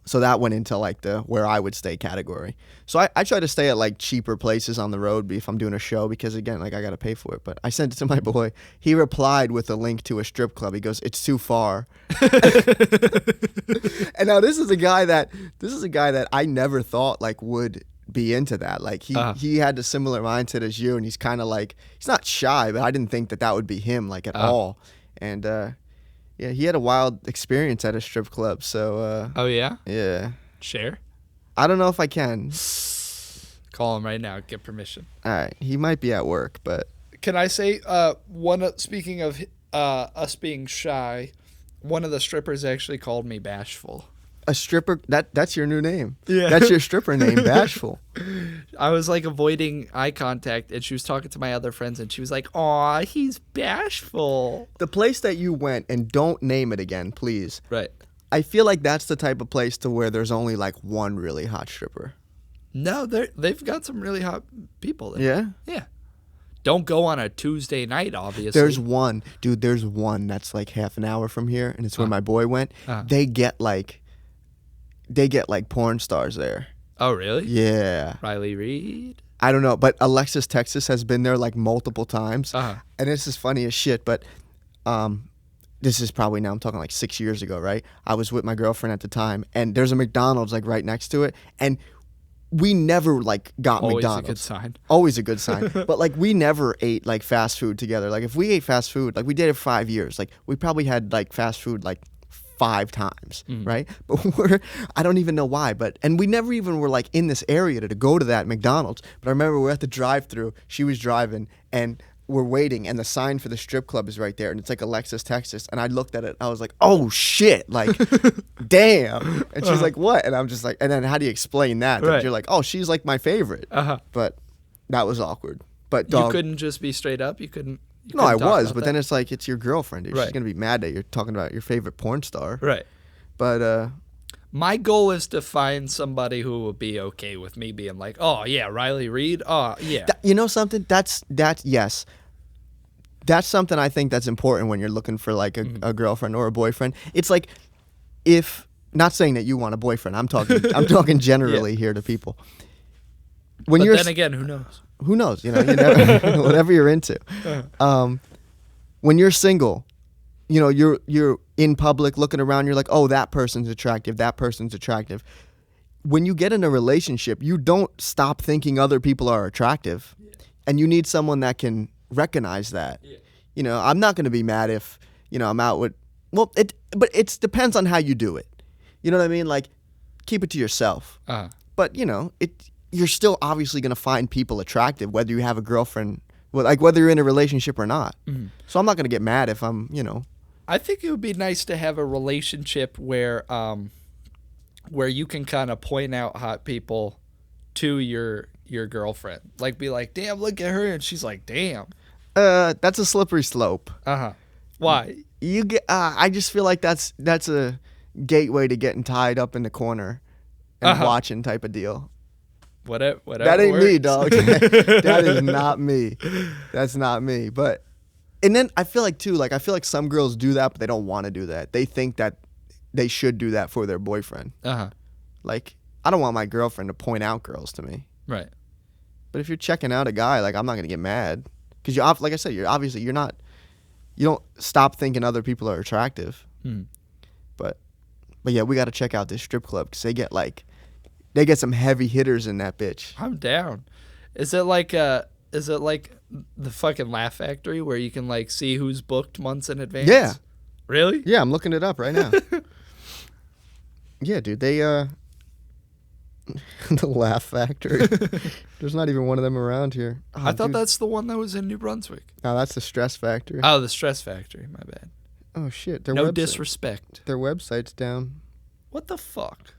So that went into like the where I would stay category. So I try to stay at like cheaper places on the road if I'm doing a show, because again, like, I got to pay for it. But I sent it to my boy. He replied with a link to a strip club. He goes, "It's too far." And now this is a guy that I never thought like would be into that. Like he had a similar mindset as you, and he's kind of like, he's not shy, but I didn't think that would be him like at all. And yeah, he had a wild experience at a strip club. So Oh, yeah? yeah. Share? I don't know if I can. Call him right now. Get permission. All right, he might be at work, but Can I say, speaking of us being shy, one of the strippers actually called me bashful. a stripper, that's your new name. Yeah. That's your stripper name, Bashful. I was like avoiding eye contact, and she was talking to my other friends, and she was like, "Aw, he's bashful." The place that you went, and don't name it again, please. Right. I feel like that's the type of place to where there's only like one really hot stripper. No, they've got some really hot people there. Yeah? Yeah. Don't go on a Tuesday night, obviously. There's one that's like half an hour from here, and it's where my boy went. They get like porn stars there. Oh, really? Yeah. Riley Reid? I don't know, but Alexis Texas has been there like multiple times. Uh-huh. And this is funny as shit, but this is probably now I'm talking like 6 years ago, right? I was with my girlfriend at the time, and there's a McDonald's like right next to it, and we never like got Always McDonald's. a good sign. Always a good sign. But like we never ate like fast food together. Like if we ate fast food, like we did it 5 years. Like we probably had like fast food like 5 times, right? But I don't even know why. And we never even were like in this area to go to that McDonald's. But I remember we're at the drive-thru. She was driving, and we're waiting, and the sign for the strip club is right there, and it's like Alexis, Texas. And I looked at it, I was like, oh shit, like, damn. And she's like, what? And I'm just like, and then how do you explain that? Right. You're like, oh, she's like my favorite. But that was awkward. But dog, You couldn't just be straight up. You couldn't. no, I talk was, about but that? then it's like it's your girlfriend, dude. Right. She's gonna be mad that you're talking about your favorite porn star. Right. But My goal is to find somebody who will be okay with me being like, oh yeah, Riley Reid. Oh yeah. you know something? Yes. That's something I think that's important when you're looking for like a girlfriend or a boyfriend. It's like if not saying that you want a boyfriend. I'm talking generally here to people. When But you're then again, who knows? who knows? You know, you never, whatever you're into. When you're single, you know, you're in public looking around. You're like, oh, that person's attractive. That person's attractive. When you get in a relationship, you don't stop thinking other people are attractive, and you need someone that can recognize that. You know, I'm not going to be mad if, you know, I'm out with. Well, but it depends on how you do it. You know what I mean? Like, keep it to yourself. But you know, you're still obviously going to find people attractive, whether you have a girlfriend, like whether you're in a relationship or not. So I'm not going to get mad if I'm, you know. I think it would be nice to have a relationship where you can kind of point out hot people to your girlfriend. Like, be like, damn, look at her. And she's like, damn. That's a slippery slope. Why? You get. I just feel like that's a gateway to getting tied up in the corner and watching type of deal. Whatever. That ain't works. me, dog. That is not me. That's not me. But and then I feel like too, like I feel like some girls do that, but they don't want to do that. They think that they should do that for their boyfriend. Like, I don't want my girlfriend to point out girls to me. Right. But if you're checking out a guy, like, I'm not gonna get mad because you, like I said, you're not. You don't stop thinking other people are attractive. But yeah, we got to check out this strip club because they get some heavy hitters in that bitch. I'm down. Is it like the fucking Laugh Factory where you can like see who's booked months in advance? Yeah. Really? Yeah, I'm looking it up right now. Yeah, dude, they the Laugh Factory. There's not even one of them around here. Oh, I thought dude. that's the one that was in New Brunswick. No, that's the Stress Factory. Oh, the Stress Factory. My bad. Oh shit, No disrespect. Their website's down. What the fuck?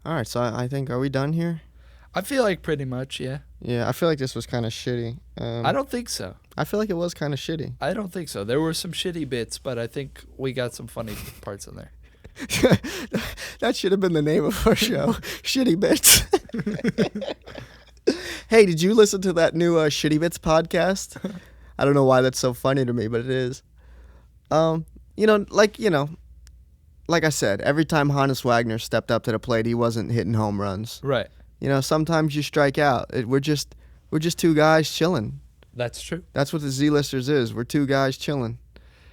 All right, so I think, are we done here? I feel like pretty much, yeah. Yeah, I feel like this was kind of shitty. I don't think so. I feel like it was kind of shitty. I don't think so. There were some shitty bits, but I think we got some funny parts in there. That should have been the name of our show. Shitty Bits. Hey, did you listen to that new Shitty Bits podcast? I don't know why that's so funny to me, but it is. Like I said, every time Hannes Wagner stepped up to the plate, he wasn't hitting home runs. Right. You know, sometimes you strike out. We're just two guys chilling. That's true. That's what the Z-Listers is. We're two guys chilling.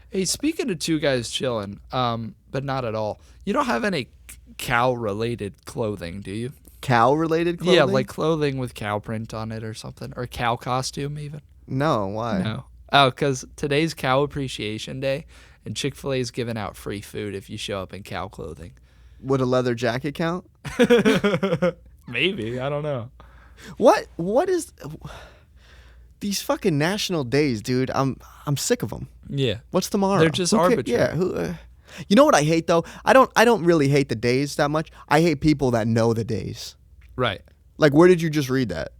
Hey, speaking of two guys chilling, but not at all. You don't have any cow-related clothing, do you? Cow-related clothing? Yeah, like clothing with cow print on it or something, or cow costume even. No, why? No. Oh, because today's Cow Appreciation Day, and Chick-fil-A is giving out free food if you show up in cow clothing. Would a leather jacket count? Maybe. I don't know. What is these fucking national days, dude? I'm sick of them. Yeah. What's tomorrow? They're just arbitrary. Yeah. You know what I hate though? I don't really hate the days that much. I hate people that know the days. Right. Like, where did you just read that?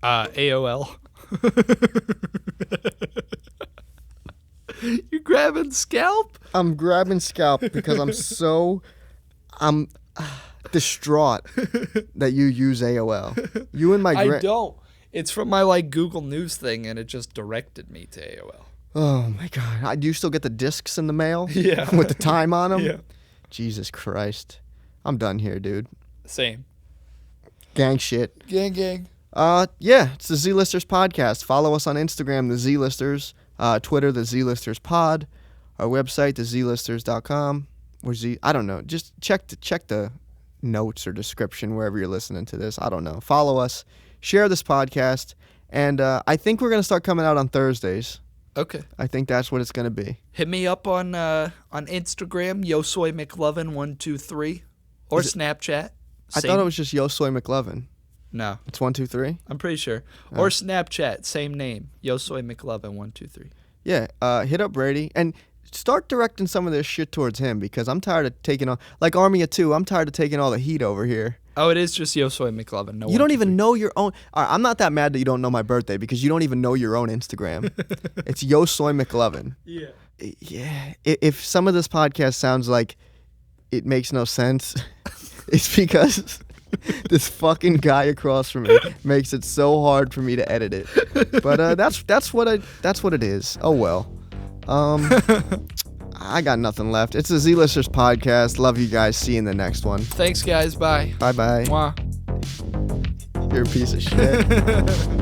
AOL. You grabbing scalp? I'm grabbing scalp because I'm distraught that you use AOL. You and my I don't. It's from my like Google News thing, and it just directed me to AOL. Oh my god! Do you still get the discs in the mail? Yeah. With the time on them? Yeah. Jesus Christ! I'm done here, dude. Same. Gang shit. Gang. Yeah, it's the Z-Listers podcast. Follow us on Instagram, the Z-Listers. Twitter, the Z-Listers pod. Our website, thezlisters.com. Or I don't know. Just check the notes or description wherever you're listening to this. I don't know. Follow us. Share this podcast. And I think we're going to start coming out on Thursdays. Okay. I think that's what it's going to be. Hit me up on Instagram, YoSoyMcLovin123, or Snapchat. I thought it was just Yosoy McLovin. No. It's 123? I'm pretty sure. Or Snapchat, same name, YoSoyMcLovin123. Yeah, hit up Brady and start directing some of this shit towards him because I'm tired of taking on, like Army of Two, I'm tired of taking all the heat over here. Oh, it is just Yosoy McLovin. No, you don't even know your own. All right, I'm not that mad that you don't know my birthday because you don't even know your own Instagram. It's Yosoy McLovin. Yeah. Yeah. If some of this podcast sounds like it makes no sense, it's because this fucking guy across from me makes it so hard for me to edit it. But that's what it is. Oh well. I got nothing left. It's a Z-Listers podcast. Love you guys. See you in the next one. Thanks, guys. Bye. Bye-bye. Mwah. You're a piece of shit.